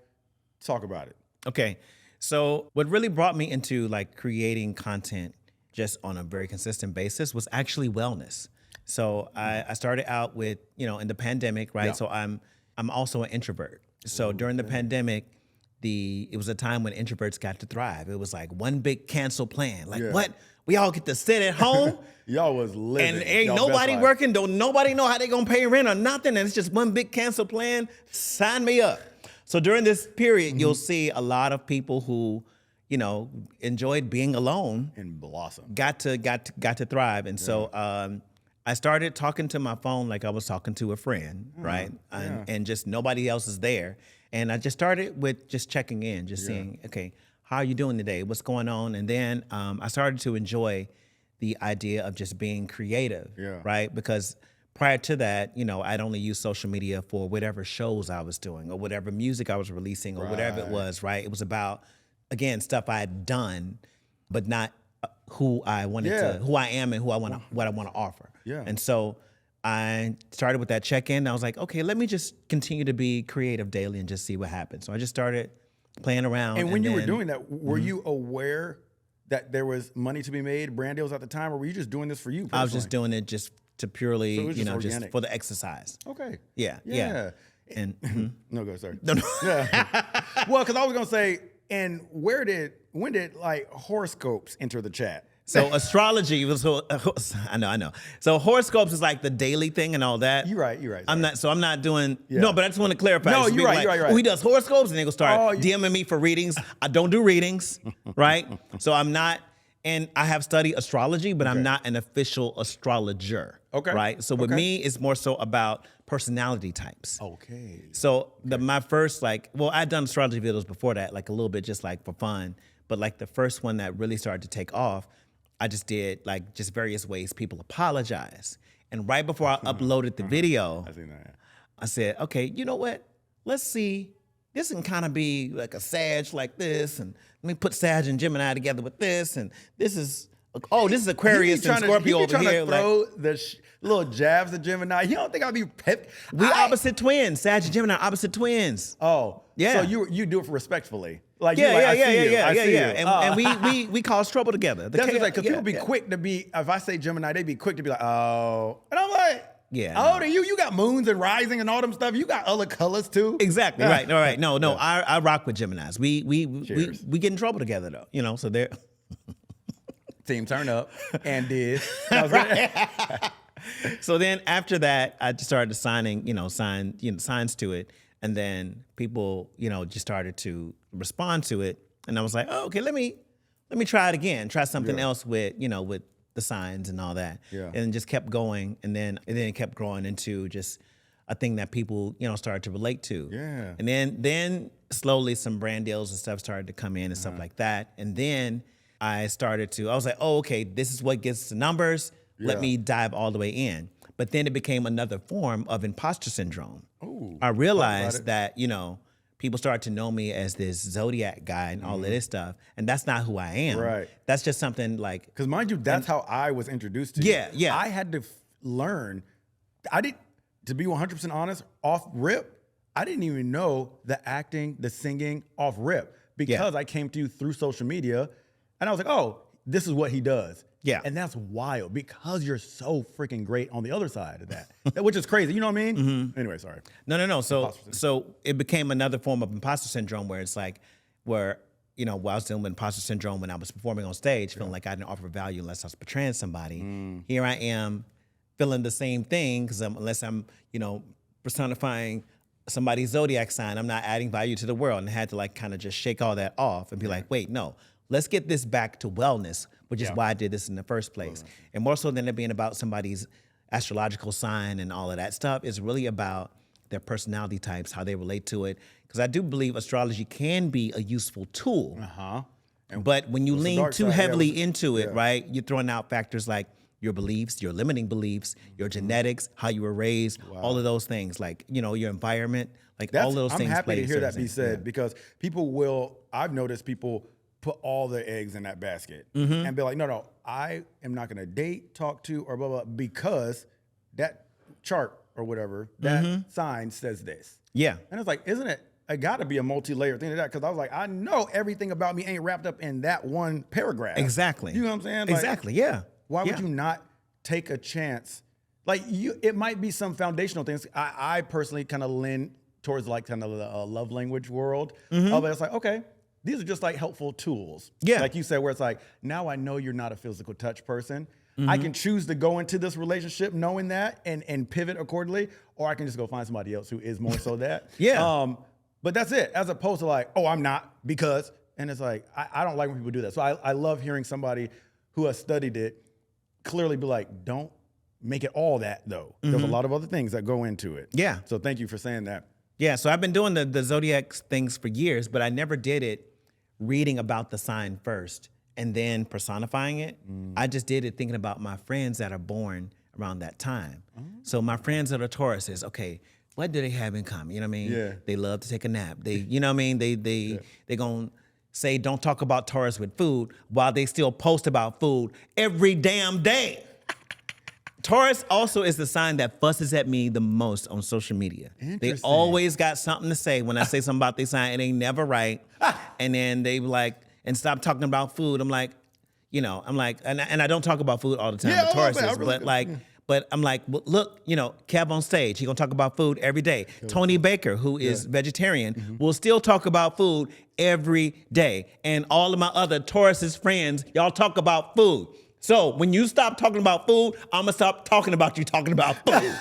Speaker 2: Talk about it.
Speaker 3: Okay. So what really brought me into like creating content just on a very consistent basis was actually wellness. So I started out with, in the pandemic, right?
Speaker 2: Yeah.
Speaker 3: So I'm also an introvert. So during the pandemic, it was a time when introverts got to thrive. It was like one big cancel plan. Like what? We all get to sit at home.
Speaker 2: Y'all was living.
Speaker 3: And ain't
Speaker 2: Y'all
Speaker 3: nobody
Speaker 2: best life.
Speaker 3: working. Don't nobody know how they gonna pay rent or nothing. And it's just one big cancel plan. Sign me up. So during this period, you'll see a lot of people who, enjoyed being alone
Speaker 2: And blossom.
Speaker 3: got to thrive. And so I started talking to my phone like I was talking to a friend, right? And just nobody else is there. And I just started with just checking in, just seeing, okay, how are you doing today? What's going on? And then I started to enjoy the idea of just being creative, right? Because prior to that, I'd only use social media for whatever shows I was doing or whatever music I was releasing or whatever it was, right? It was about, again, stuff I had done, but not who I wanted to, who I am and what I want to offer.
Speaker 2: Yeah.
Speaker 3: And so I started with that check-in. I was like, okay, let me just continue to be creative daily and just see what happens. So I just started playing around.
Speaker 2: And when you were doing that, were you aware that there was money to be made, brand deals at the time, or were you just doing this for you personally?
Speaker 3: I was just doing it just to purely,
Speaker 2: So it was just
Speaker 3: just
Speaker 2: organic.
Speaker 3: for the exercise.
Speaker 2: Okay.
Speaker 3: Yeah. And
Speaker 2: No, go, sorry.
Speaker 3: no.
Speaker 2: Yeah. Well, because I was going to say, and when did like horoscopes enter the chat?
Speaker 3: So astrology was, I know. So horoscopes is like the daily thing and all that.
Speaker 2: You're right.
Speaker 3: I'm not doing, no, but I just want to clarify.
Speaker 2: No,
Speaker 3: Just
Speaker 2: you're
Speaker 3: being
Speaker 2: right,
Speaker 3: like,
Speaker 2: you're right.
Speaker 3: Oh, he does horoscopes and they go start
Speaker 2: Oh,
Speaker 3: DMing me for readings. I don't do readings, right? So I'm not And I have studied astrology, but I'm not an official astrologer.
Speaker 2: Okay.
Speaker 3: Right? So with me, it's more so about personality types.
Speaker 2: Okay.
Speaker 3: So my first, I'd done astrology videos before that, like a little bit just like for fun. But like the first one that really started to take off, I just did like just various ways people apologize. And right before I uploaded the video, I said, okay, you know what? Let's see. This can kind of be like a Sag like this, and let me put Sag and Gemini together with this, and this is Aquarius and Scorpio over here.
Speaker 2: To throw the little jabs at Gemini. You don't think I'd be pep?
Speaker 3: We opposite twins. Sag and Gemini are opposite twins.
Speaker 2: Oh,
Speaker 3: yeah.
Speaker 2: So you do it respectfully. Like,
Speaker 3: yeah.
Speaker 2: And
Speaker 3: we cause trouble together.
Speaker 2: That's because people be quick to be. If I say Gemini, they be quick to be like, oh, and I'm like.
Speaker 3: Yeah.
Speaker 2: Oh, no. You got moons and rising and all them stuff. You got other colors too.
Speaker 3: Exactly. Right. All right. No. I rock with Geminis. We get in trouble together though. So they're
Speaker 2: team turn up and did.
Speaker 3: So then after that, I just started signing, signs to it, and then people, just started to respond to it, and I was like, oh, okay, let me try it again. Try something else with the signs and all that.
Speaker 2: Yeah.
Speaker 3: And just kept going. And then it kept growing into just a thing that people, started to relate to.
Speaker 2: Yeah.
Speaker 3: And then slowly some brand deals and stuff started to come in and stuff like that. And then I was like, oh, okay, this is what gets the numbers. Let me dive all the way in. But then it became another form of imposter syndrome.
Speaker 2: Ooh,
Speaker 3: I realized that, people started to know me as this Zodiac guy and all of this stuff. And that's not who I am.
Speaker 2: Right.
Speaker 3: That's just something like...
Speaker 2: Because mind you, that's how I was introduced to you.
Speaker 3: Yeah.
Speaker 2: I had to learn. To be 100% honest, off rip, I didn't even know the acting, the singing off rip. Because I came to you through social media. And I was like, oh, this is what he does.
Speaker 3: Yeah.
Speaker 2: And that's wild because you're so freaking great on the other side of that, which is crazy. You know what I mean?
Speaker 3: Mm-hmm.
Speaker 2: Anyway, sorry.
Speaker 3: No. So it became another form of imposter syndrome where it's like, where I was dealing with imposter syndrome when I was performing on stage, feeling like I didn't offer value unless I was portraying somebody. Here I am feeling the same thing because unless I'm, personifying somebody's zodiac sign, I'm not adding value to the world. And I had to like kind of just shake all that off and be like, wait, no. Let's get this back to wellness, which is why I did this in the first place. And more so than it being about somebody's astrological sign and all of that stuff, it's really about their personality types, how they relate to it. Because I do believe astrology can be a useful tool. But when you lean too heavily into it, right, you're throwing out factors like your beliefs, your limiting beliefs, your genetics, how you were raised, all of those things, like, your environment, like all of those things.
Speaker 2: I'm happy to hear that be said because I've noticed people put all their eggs in that basket and be like, no, I am not going to date, talk to, or blah, blah, because that chart or whatever, that sign says this.
Speaker 3: Yeah.
Speaker 2: And it's like, isn't it got to be a multi-layered thing to that? Because I was like, I know everything about me ain't wrapped up in that one paragraph.
Speaker 3: Exactly.
Speaker 2: You know what I'm saying?
Speaker 3: Exactly, yeah.
Speaker 2: Why would you not take a chance? Like, it might be some foundational things. I personally kind of lean towards like kind of the love language world. But it's like, okay, these are just like helpful tools.
Speaker 3: Yeah.
Speaker 2: Like you said, where it's like, now I know you're not a physical touch person. I can choose to go into this relationship knowing that and pivot accordingly, or I can just go find somebody else who is more so that. But that's it, as opposed to like, oh, I'm not because, and it's like, I don't like when people do that. So I love hearing somebody who has studied it clearly be like, don't make it all that though. There's a lot of other things that go into it.
Speaker 3: Yeah.
Speaker 2: So thank you for saying that.
Speaker 3: Yeah, so I've been doing the Zodiac things for years, but I never did it reading about the sign first and then personifying it. I just did it thinking about my friends that are born around that time. So my friends that are Tauruses, okay, what do they have in common? You know what I mean?
Speaker 2: Yeah.
Speaker 3: They love to take a nap. They, you know what I mean? They gonna say don't talk about Taurus with food while they still post about food every damn day. Taurus also is the sign that fusses at me the most on social media. They always got something to say when I say something about their sign. It ain't never right. And then they like, and stop talking about food. I'm like, and I don't talk about food all the time, but Taurus is, but like, but I'm like, well, look, Kev on stage, he gonna talk about food every day. Tony Baker, who is vegetarian, will still talk about food every day. And all of my other Taurus's friends, y'all talk about food. So when you stop talking about food, I'm gonna stop talking about you talking about food.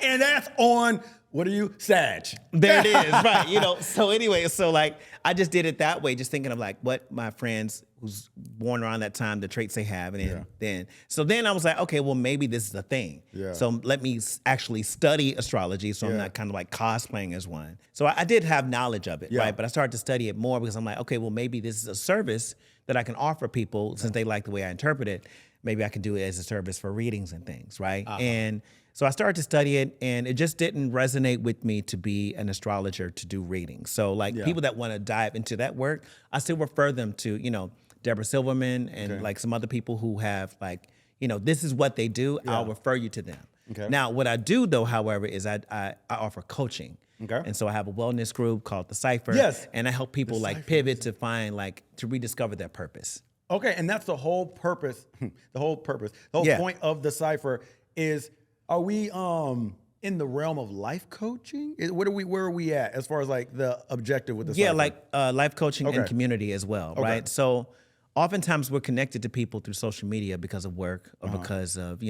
Speaker 2: And that's on, what are you, Sag?
Speaker 3: There it is, right? So anyway, so like I just did it that way, just thinking of like what my friends who's born around that time, the traits they have, and then I was like, okay, well maybe this is a thing.
Speaker 2: Yeah.
Speaker 3: So let me actually study astrology, so I'm not kind of like cosplaying as one. So I did have knowledge of it, right? But I started to study it more because I'm like, okay, well maybe this is a service that I can offer people since they like the way I interpret it. Maybe I can do it as a service for readings and things, right? And so I started to study it, and it just didn't resonate with me to be an astrologer to do readings. So like people that want to dive into that work, I still refer them to, Deborah Silverman and like some other people who have like, this is what they do. I'll refer you to them. Okay. Now, what I do though, however, is I offer coaching. Okay. And so I have a wellness group called The Cipher.
Speaker 2: Yes.
Speaker 3: And I help people like pivot to find to rediscover their purpose.
Speaker 2: Okay, and that's the whole purpose. The whole point of The Cipher is, are we in the realm of life coaching? Where are we at as far as like the objective with The Cipher?
Speaker 3: Yeah, like life coaching and community as well, right? So oftentimes we're connected to people through social media because of work or because of,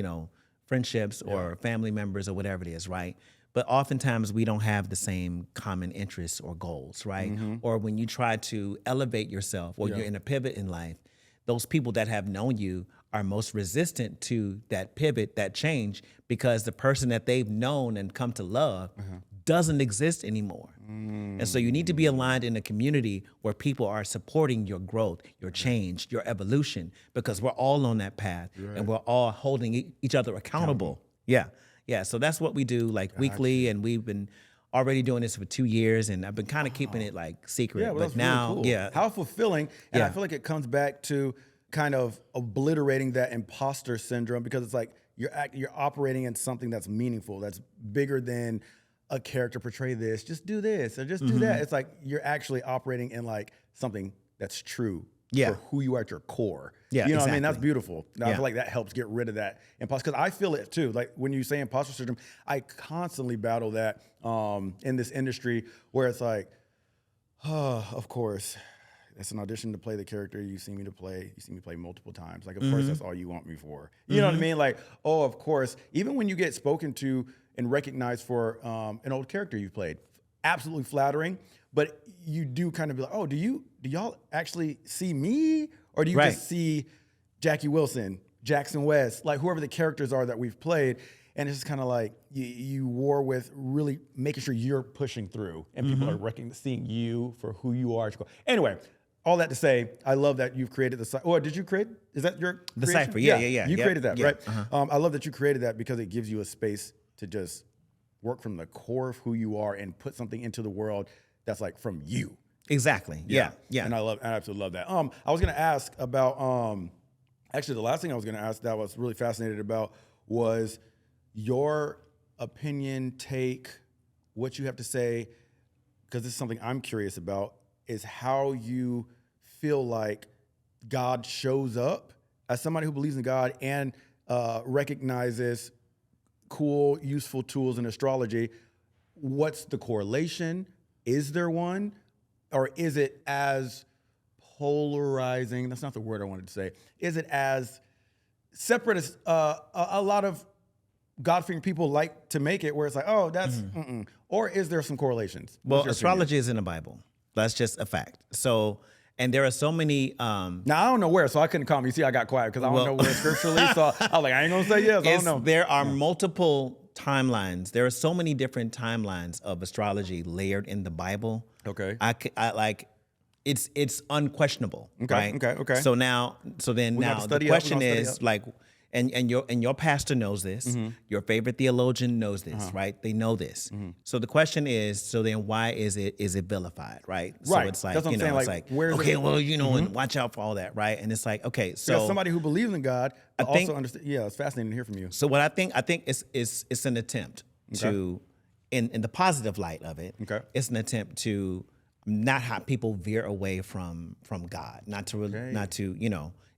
Speaker 3: friendships or family members or whatever it is, right? But oftentimes we don't have the same common interests or goals, right? Or when you try to elevate yourself or you're in a pivot in life, those people that have known you are most resistant to that pivot, that change, because the person that they've known and come to love doesn't exist anymore. And so you need to be aligned in a community where people are supporting your growth, your change, your evolution, because we're all on that path and we're all holding each other accountable. Yeah. So that's what we do weekly, and we've been already doing this for 2 years, and I've been kind of keeping it like secret.
Speaker 2: Yeah, well,
Speaker 3: but
Speaker 2: that's
Speaker 3: now,
Speaker 2: really cool. How fulfilling. And I feel like it comes back to kind of obliterating that imposter syndrome, because it's like you're operating in something that's meaningful, that's bigger than a character portray this, just do this or just do that. It's like you're actually operating in like something that's true for who you are at your core. Yeah, you know what I mean? That's beautiful. I feel like that helps get rid of that imposter, because I feel it too. Like when you say imposter syndrome, I constantly battle that in this industry, where it's like, of course, it's an audition to play the character you see me play multiple times. Like, of course, that's all you want me for. You know what I mean? Like, oh, of course. Even when you get spoken to and recognized for an old character you played, absolutely flattering. But you do kind of be like, oh, do y'all actually see me? Or do you just see Jackie Wilson, Jackson West, like whoever the characters are that we've played? And it's just kind of like you war with really making sure you're pushing through and people are seeing you for who you are. Anyway, all that to say, I love that you've created the Cipher. Or did you create? Is that your creation?
Speaker 3: The Cipher? Yeah.
Speaker 2: You created that, right? I love that you created that, because it gives you a space to just work from the core of who you are and put something into the world that's like from you.
Speaker 3: Exactly. Yeah.
Speaker 2: And I absolutely love that. I was gonna ask about actually the last thing I was gonna ask that I was really fascinated about was your opinion, take, what you have to say, because this is something I'm curious about, is how you feel like God shows up as somebody who believes in God and recognizes cool, useful tools in astrology. What's the correlation? Is there one? Or is it as polarizing? That's not the word I wanted to say. Is it as separate as a lot of God-fearing people like to make it, where it's like, oh, that's, or is there some correlations?
Speaker 3: Well, astrology is in the Bible. That's just a fact. So, and there are so many.
Speaker 2: Now, I don't know where, so I couldn't comment. You see, I got quiet because I don't know where scripturally. So I was like, I ain't going to say yes. I don't know.
Speaker 3: There are multiple timelines. There are so many different timelines of astrology layered in the Bible.
Speaker 2: Okay.
Speaker 3: I like, it's unquestionable.
Speaker 2: Okay.
Speaker 3: Right?
Speaker 2: Okay.
Speaker 3: So then the question is like, and your pastor knows this. Your favorite theologian knows this, right? They know this. So the question is, so then why is it vilified, right? So it's like,
Speaker 2: that's what I'm saying,
Speaker 3: it's like okay, well, and watch out for all that, right? And it's like, okay, so
Speaker 2: because somebody who believes in God, but also understand. Yeah, it's fascinating to hear from you.
Speaker 3: So what I think it's an attempt to, in the positive light of it, it's an attempt to not have people veer away from God, not to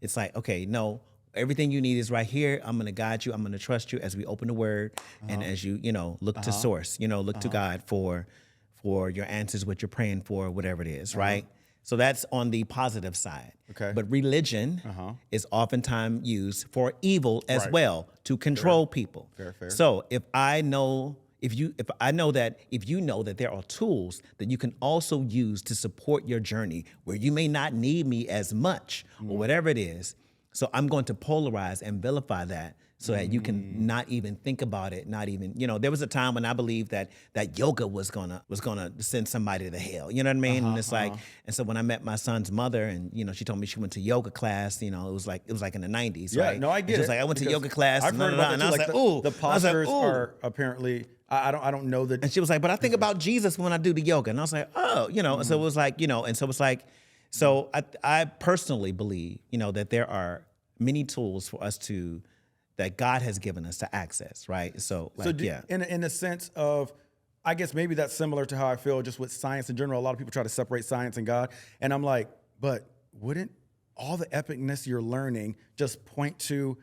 Speaker 3: it's like, okay, no. Everything you need is right here. I'm going to guide you. I'm going to trust you as we open the word and as you, look to source, look to God for your answers, what you're praying for, whatever it is, right? So that's on the positive side.
Speaker 2: Okay.
Speaker 3: But religion is oftentimes used for evil as well, to control people.
Speaker 2: Fair.
Speaker 3: So if if I know that if you know that there are tools that you can also use to support your journey where you may not need me as much or whatever it is. So I'm going to polarize and vilify that so that you can not even think about it, not even, there was a time when I believed that yoga was gonna send somebody to hell. You know what I mean? And it's like, and so when I met my son's mother and, she told me she went to yoga class, it was like in the 90s,
Speaker 2: yeah,
Speaker 3: right?
Speaker 2: No, I get
Speaker 3: she
Speaker 2: it.
Speaker 3: was like, I went to yoga class,
Speaker 2: I've heard about
Speaker 3: and I was like, ooh.
Speaker 2: The postures are apparently, I don't know that.
Speaker 3: And she was like, but I think about Jesus when I do the yoga. And I was like, oh, so it was like, and so it's like, so I personally believe, that there are many tools for us that God has given us to access, right? So
Speaker 2: in a sense of, I guess maybe that's similar to how I feel just with science in general. A lot of people try to separate science and God. And I'm like, but wouldn't all the epicness you're learning just point to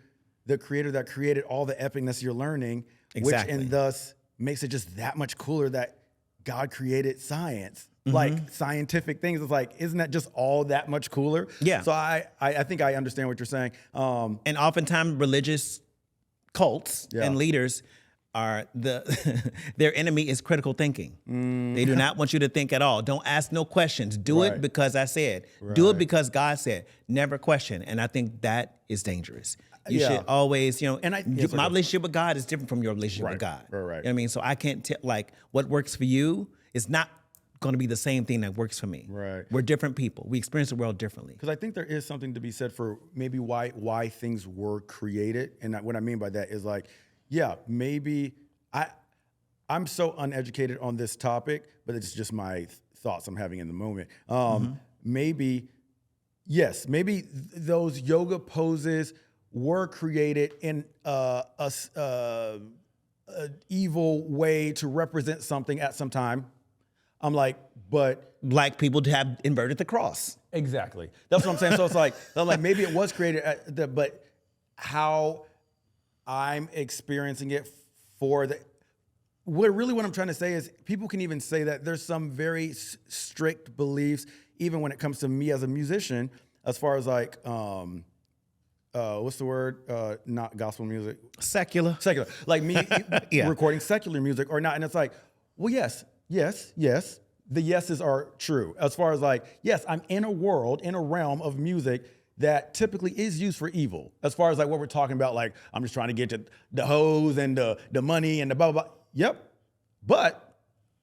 Speaker 2: the creator that created all the epicness you're learning,
Speaker 3: exactly.
Speaker 2: Which and thus makes it just that much cooler that God created science. Like scientific things. It's like, isn't that just all that much cooler?
Speaker 3: Yeah.
Speaker 2: So I think I understand what you're saying.
Speaker 3: And oftentimes religious cults and leaders are their enemy is critical thinking. They do not want you to think at all. Don't ask no questions. Do it because I said. Do it because God said. Never question. And I think that is dangerous. You should always, and my relationship with God is different from your relationship with God.
Speaker 2: Right.
Speaker 3: You know what I mean? So I can't what works for you is not going to be the same thing that works for me.
Speaker 2: Right.
Speaker 3: We're different people. We experience the world differently.
Speaker 2: Because I think there is something to be said for maybe why things were created. And what I mean by that is like, yeah, maybe I'm so uneducated on this topic, but it's just my thoughts I'm having in the moment. Maybe those yoga poses were created in a evil way to represent something at some time. I'm like, but
Speaker 3: black people have inverted the cross.
Speaker 2: Exactly. That's what I'm saying. So it's like, maybe it was created, but how I'm experiencing it what I'm trying to say is people can even say that there's some very strict beliefs, even when it comes to me as a musician, as far as like, what's the word? Not gospel music.
Speaker 3: Secular.
Speaker 2: Like me recording secular music or not. And it's like, well, yes. The yeses are true. As far as like, yes, I'm in a realm of music that typically is used for evil. As far as like what we're talking about, like I'm just trying to get to the hoes and the money and the blah, blah, blah. Yep. But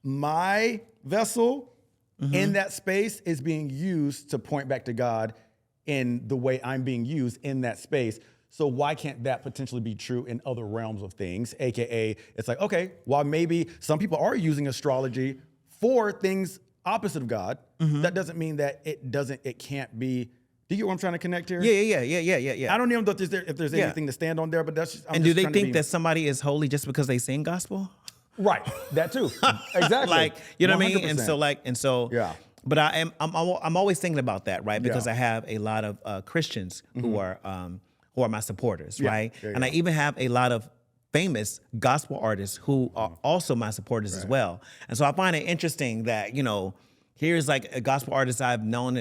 Speaker 2: my vessel in that space is being used to point back to God in the way I'm being used in that space. So why can't that potentially be true in other realms of things? AKA, it's like, okay, while maybe some people are using astrology for things opposite of God, that doesn't mean that it can't be. Do you get what I'm trying to connect here?
Speaker 3: Yeah.
Speaker 2: I don't even know if there's anything to stand on there, but that's just,
Speaker 3: and do they think that somebody is holy just because they sing gospel?
Speaker 2: Right, that too. Exactly.
Speaker 3: Like, you know 100%. What I mean? And so
Speaker 2: yeah.
Speaker 3: But I'm always thinking about that, right? Because I have a lot of Christians who are my supporters, right? Yeah. And I even have a lot of famous gospel artists who are also my supporters as well. And so I find it interesting that, here's like a gospel artist I've known,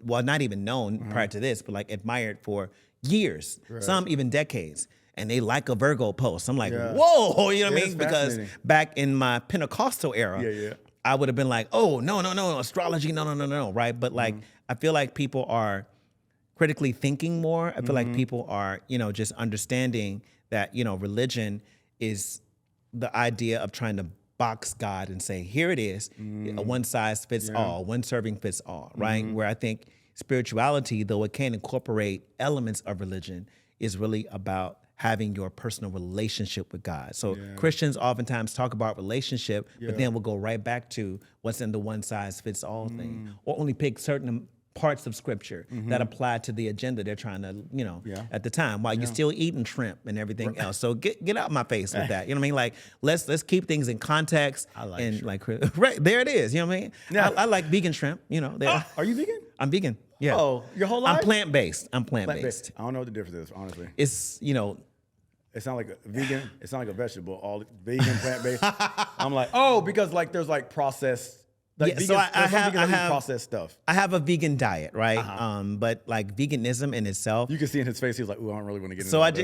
Speaker 3: well, not even known prior to this, but like admired for years, some even decades. And they like a Virgo post. I'm like, whoa, you know what I mean? Because back in my Pentecostal era, I would have been like, oh, no, astrology, no, right? But like, I feel like people are critically thinking more. I feel like people are, just understanding that, religion is the idea of trying to box God and say, here it is, a one size fits all, one serving fits all, right? Where I think spirituality, though it can incorporate elements of religion, is really about having your personal relationship with God. So Christians oftentimes talk about relationship, but then we'll go right back to what's in the one size fits all thing, or only pick certain parts of scripture that apply to the agenda they're trying to, at the time, while you're still eating shrimp and everything else. So get out my face with that. You know what I mean? Like, let's keep things in context. I like and shrimp. Like, right, there it is. You know what I mean? Yeah. I like vegan shrimp,
Speaker 2: Are you vegan?
Speaker 3: I'm vegan. Yeah.
Speaker 2: Oh, your whole life?
Speaker 3: I'm plant-based. I
Speaker 2: don't know what the difference is, honestly.
Speaker 3: It's,
Speaker 2: it sounds like a vegan. It sounds like a vegetable. All vegan, plant-based. I'm like, oh, because like there's like processed. Like
Speaker 3: so I have
Speaker 2: processed stuff.
Speaker 3: I have a vegan diet, right? But like veganism in itself,
Speaker 2: you can see in his face, he was like, "Ooh, I don't really want to get into
Speaker 3: so
Speaker 2: that."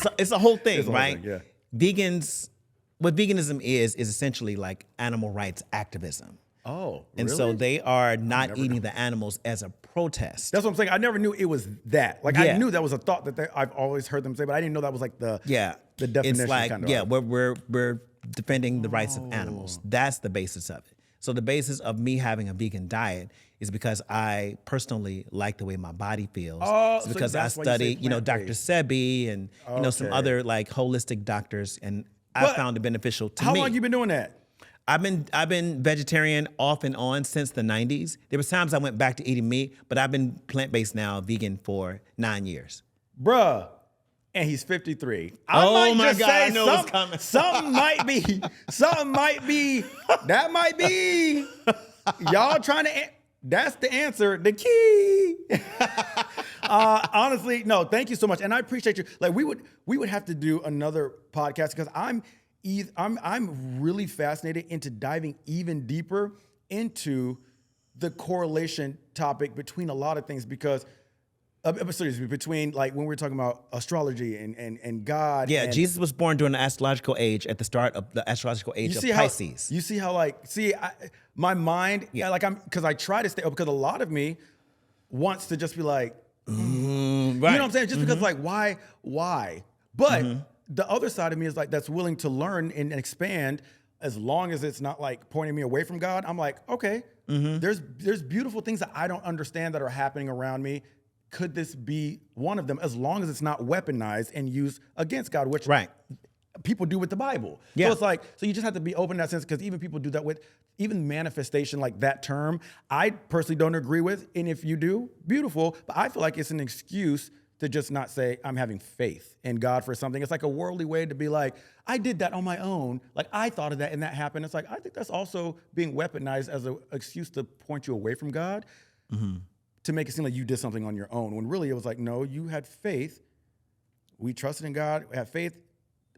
Speaker 2: So
Speaker 3: it's a whole thing,
Speaker 2: it's a whole
Speaker 3: right?
Speaker 2: thing,
Speaker 3: Vegans what veganism is essentially like animal rights activism.
Speaker 2: Oh,
Speaker 3: And so they are not eating the animals as a protest.
Speaker 2: That's what I'm saying. I never knew it was that. Like I knew that was a thought that I've always heard them say, but I didn't know that was like the definition.
Speaker 3: It's like,
Speaker 2: kind of
Speaker 3: we're defending the rights of animals. That's the basis of it. So the basis of me having a vegan diet is because I personally like the way my body feels.
Speaker 2: Oh,
Speaker 3: it's because I study, Dr. Sebi and some other like holistic doctors, and I found it beneficial to me.
Speaker 2: How long you been doing that?
Speaker 3: I've been vegetarian off and on since the 90s. There was times I went back to eating meat, but I've been plant-based now, vegan for 9 years.
Speaker 2: Bruh. And he's 53.
Speaker 3: Oh my God, I know what's coming.
Speaker 2: Something might be, that might be, y'all trying to, that's the answer, the key. Honestly, no, thank you so much. And I appreciate you. Like we would have to do another podcast because I'm really fascinated into diving even deeper into the correlation topic between a lot of things because between like when we're talking about astrology and God.
Speaker 3: Yeah,
Speaker 2: and
Speaker 3: Jesus was born during the astrological age at the start of the astrological age of Pisces.
Speaker 2: You see how my mind, because I try to stay up because a lot of me wants to just be like,
Speaker 3: right.
Speaker 2: You know what I'm saying? Just because like, why? But the other side of me is like, that's willing to learn and expand as long as it's not like pointing me away from God. I'm like, okay, there's beautiful things that I don't understand that are happening around me. Could this be one of them as long as it's not weaponized and used against God, which people do with the Bible.
Speaker 3: Yeah.
Speaker 2: So it's like, so you just have to be open in that sense because even people do that with even manifestation, like that term, I personally don't agree with. And if you do, beautiful. But I feel like it's an excuse to just not say, I'm having faith in God for something. It's like a worldly way to be like, I did that on my own. Like I thought of that and that happened. It's like, I think that's also being weaponized as an excuse to point you away from God. To make it seem like you did something on your own, when really it was like, no, you had faith. We trusted in God, we had faith.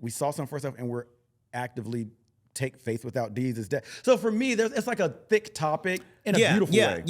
Speaker 2: We saw something for ourselves, and we're actively take faith without deeds is dead. So for me, it's like a thick topic in a beautiful way.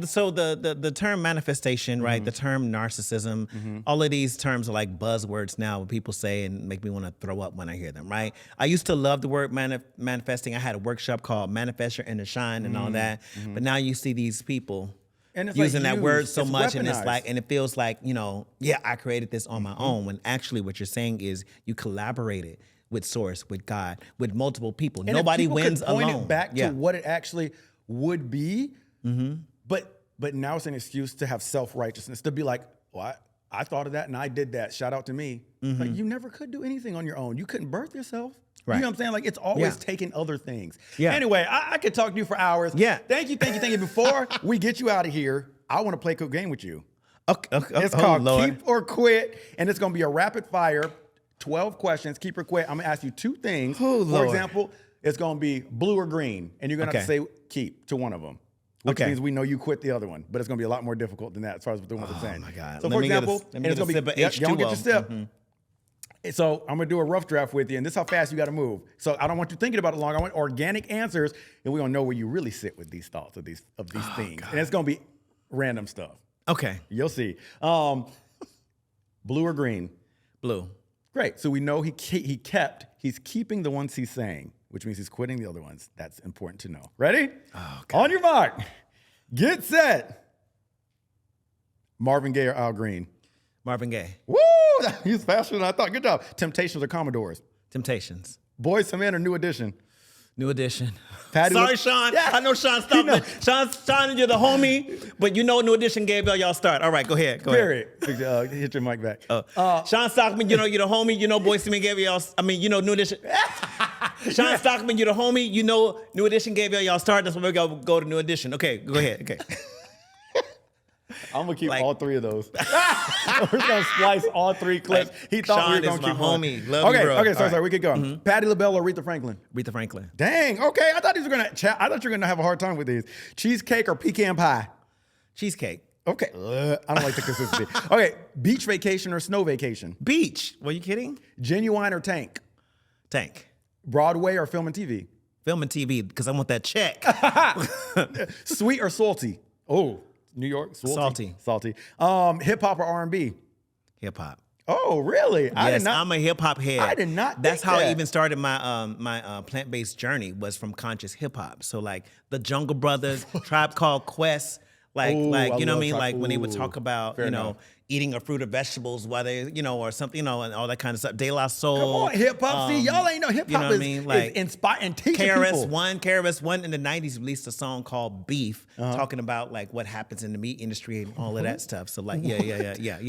Speaker 3: So the term manifestation, right? The term narcissism, all of these terms are like buzzwords now. What people say and make me want to throw up when I hear them, right? I used to love the word manifesting. I had a workshop called Manifest Your Inner Shine and all that. But now you see these people. And it's using like that word so much, and it's like, and it feels like, I created this on my own. When actually, what you're saying is you collaborated with Source, with God, with multiple people. And nobody wins alone.
Speaker 2: Point it back to what it actually would be, but now it's an excuse to have self-righteousness to be like, well, I thought of that and I did that. Shout out to me. Like you never could do anything on your own. You couldn't birth yourself. Right. You know what I'm saying? Like it's always taking other things. Yeah. Anyway, I could talk to you for hours.
Speaker 3: Yeah.
Speaker 2: Thank you. Before we get you out of here, I want to play a quick game with you.
Speaker 3: Okay.
Speaker 2: It's called Keep or Quit, and it's going to be a rapid fire, 12 questions, keep or quit. I'm going to ask you two things. For example, it's going to be blue or green, and you're going to have to say keep to one of them. Which means we know you quit the other one, but it's going to be a lot more difficult than that as far as the ones I'm saying.
Speaker 3: Oh my God.
Speaker 2: So for example,
Speaker 3: let me get a sip of H2O.
Speaker 2: You don't get your sip. So I'm gonna do a rough draft with you, and this is how fast you gotta move. So I don't want you thinking about it long. I want organic answers, and we're gonna know where you really sit with these thoughts of these things. God. And it's gonna be random stuff.
Speaker 3: Okay.
Speaker 2: You'll see. Blue or green?
Speaker 3: Blue.
Speaker 2: Great. So we know he's keeping the ones he's saying, which means he's quitting the other ones. That's important to know. Ready?
Speaker 3: Oh, God.
Speaker 2: On your mark. Get set. Marvin Gaye or Al Green?
Speaker 3: Marvin Gaye.
Speaker 2: Woo! He's faster than I thought. Good job. Temptations or Commodores?
Speaker 3: Temptations.
Speaker 2: Boys to Men or New Edition?
Speaker 3: New Edition.
Speaker 2: Sorry,
Speaker 3: Sean. Yeah. I know Sean stopped me. Sean, you're the homie, but you know New Edition gave y'all start. All right, go ahead.
Speaker 2: Period. Hit your mic back.
Speaker 3: Sean Stockman, you're the homie. You know Boys to Men gave y'all. New Edition. Sean Stockman, you're the homie. You know New Edition gave y'all start. That's why we're gonna go to New Edition. Okay, go ahead. Okay.
Speaker 2: I'm gonna keep all three of those. We're gonna splice all three clips. He thought
Speaker 3: Sean
Speaker 2: we were gonna keep
Speaker 3: my homie. Love you, bro.
Speaker 2: Okay, sorry. We could go. Patti LaBelle or Aretha Franklin?
Speaker 3: Aretha Franklin.
Speaker 2: Dang. Okay, I thought you were gonna have a hard time with these. Cheesecake or pecan pie?
Speaker 3: Cheesecake.
Speaker 2: Okay. I don't like the consistency. Okay, beach vacation or snow vacation?
Speaker 3: Beach. Were you kidding?
Speaker 2: Genuine or Tank?
Speaker 3: Tank.
Speaker 2: Broadway or film and TV?
Speaker 3: Film and TV because I want that check.
Speaker 2: Sweet or salty? Oh. New York, salty.
Speaker 3: Salty.
Speaker 2: Hip hop or R&B?
Speaker 3: Hip hop.
Speaker 2: Oh, really?
Speaker 3: Yes,
Speaker 2: I did not.
Speaker 3: I'm a hip hop head.
Speaker 2: I did not
Speaker 3: That's
Speaker 2: think
Speaker 3: how
Speaker 2: that.
Speaker 3: I even started my plant-based journey was from conscious hip hop. So like the Jungle Brothers, Tribe Called Quest, like
Speaker 2: Ooh, I
Speaker 3: you know what I
Speaker 2: love
Speaker 3: mean?
Speaker 2: Tribe-
Speaker 3: Like when they would
Speaker 2: Ooh,
Speaker 3: talk about
Speaker 2: fair enough.
Speaker 3: eating a fruit or vegetables while they or something and all that kind of stuff. De La Soul.
Speaker 2: Come on, hip hop. See, y'all ain't know hip
Speaker 3: you know
Speaker 2: hop
Speaker 3: what I
Speaker 2: is,
Speaker 3: mean?
Speaker 2: is
Speaker 3: Like,
Speaker 2: inspiring, teaching people.
Speaker 3: KRS-One in the 90s released a song called Beef, talking about like what happens in the meat industry and all of that stuff. So like, yeah.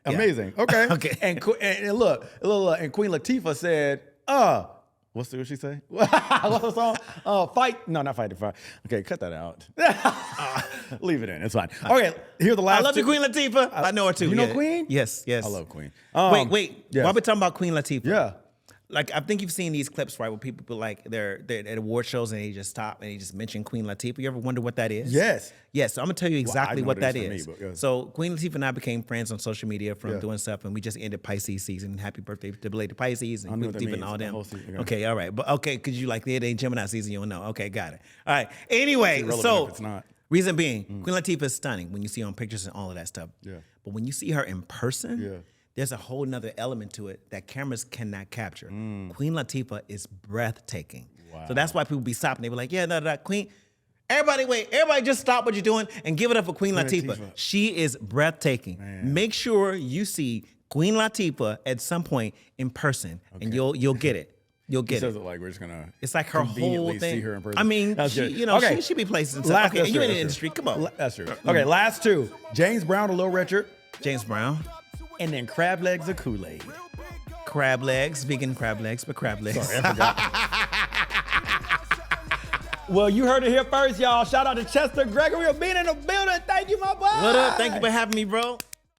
Speaker 2: Amazing. Okay.
Speaker 3: Okay.
Speaker 2: And look, and Queen Latifah said, what she say? What's the song? Fight. No, not fight the fire. Okay, cut that out. Leave it in. It's fine. Okay, here's the last.
Speaker 3: I love you, Queen Latifah. I know her too.
Speaker 2: You know
Speaker 3: yeah.
Speaker 2: Queen?
Speaker 3: Yes.
Speaker 2: I love Queen.
Speaker 3: Wait.
Speaker 2: yes.
Speaker 3: While we're talking about Queen Latifah.
Speaker 2: Yeah.
Speaker 3: Like, I think you've seen these clips, right, where people like they're at award shows and they just stop and they just mention Queen Latifah. You ever wonder what that is?
Speaker 2: Yes.
Speaker 3: Yes. So I'm gonna tell you exactly
Speaker 2: know
Speaker 3: what
Speaker 2: what
Speaker 3: that
Speaker 2: it is
Speaker 3: is.
Speaker 2: for me, but, yeah.
Speaker 3: So Queen Latifah and I became friends on social media from doing stuff, and we just ended Pisces season. Happy birthday to belated Pisces and
Speaker 2: I know
Speaker 3: Queen
Speaker 2: what that
Speaker 3: Latifah and
Speaker 2: means.
Speaker 3: all
Speaker 2: The
Speaker 3: them.
Speaker 2: whole season,
Speaker 3: Okay, all right, but okay, because you like it ain't Gemini season, you don't know. Okay, got it. All right. Anyway,
Speaker 2: irrelevant
Speaker 3: so
Speaker 2: if it's not.
Speaker 3: reason being, Queen Latifah is stunning when you see her on pictures and all of that stuff.
Speaker 2: Yeah.
Speaker 3: But when you see her in person,
Speaker 2: Yeah.
Speaker 3: there's a whole nother element to it that cameras cannot capture. Queen Latifah is breathtaking.
Speaker 2: Wow.
Speaker 3: So that's why people be stopping. They be like, yeah, no, Queen. Everybody just stop what you're doing and give it up for Queen Latifah.
Speaker 2: Latifah.
Speaker 3: She is breathtaking.
Speaker 2: Man.
Speaker 3: Make sure you see Queen Latifah at some point in person, and you'll get it. You'll
Speaker 2: He
Speaker 3: get
Speaker 2: says
Speaker 3: it.
Speaker 2: it like we're just gonna.
Speaker 3: It's like her whole
Speaker 2: conveniently
Speaker 3: thing.
Speaker 2: see her in person.
Speaker 3: I mean,
Speaker 2: That's good.
Speaker 3: she should be places and stuff. Okay,
Speaker 2: that's
Speaker 3: you
Speaker 2: true,
Speaker 3: in the
Speaker 2: that's
Speaker 3: industry.
Speaker 2: true.
Speaker 3: Come on.
Speaker 2: That's true. Okay, last two. James Brown, a little Richard,
Speaker 3: James Brown.
Speaker 2: and then crab legs of Kool-Aid.
Speaker 3: Crab legs, vegan crab legs, but crab legs.
Speaker 2: Sorry, I forgot. Well, you heard it here first, y'all. Shout out to Chester Gregory for being in the building. Thank you, my boy.
Speaker 3: What up? Thank you for having me, bro.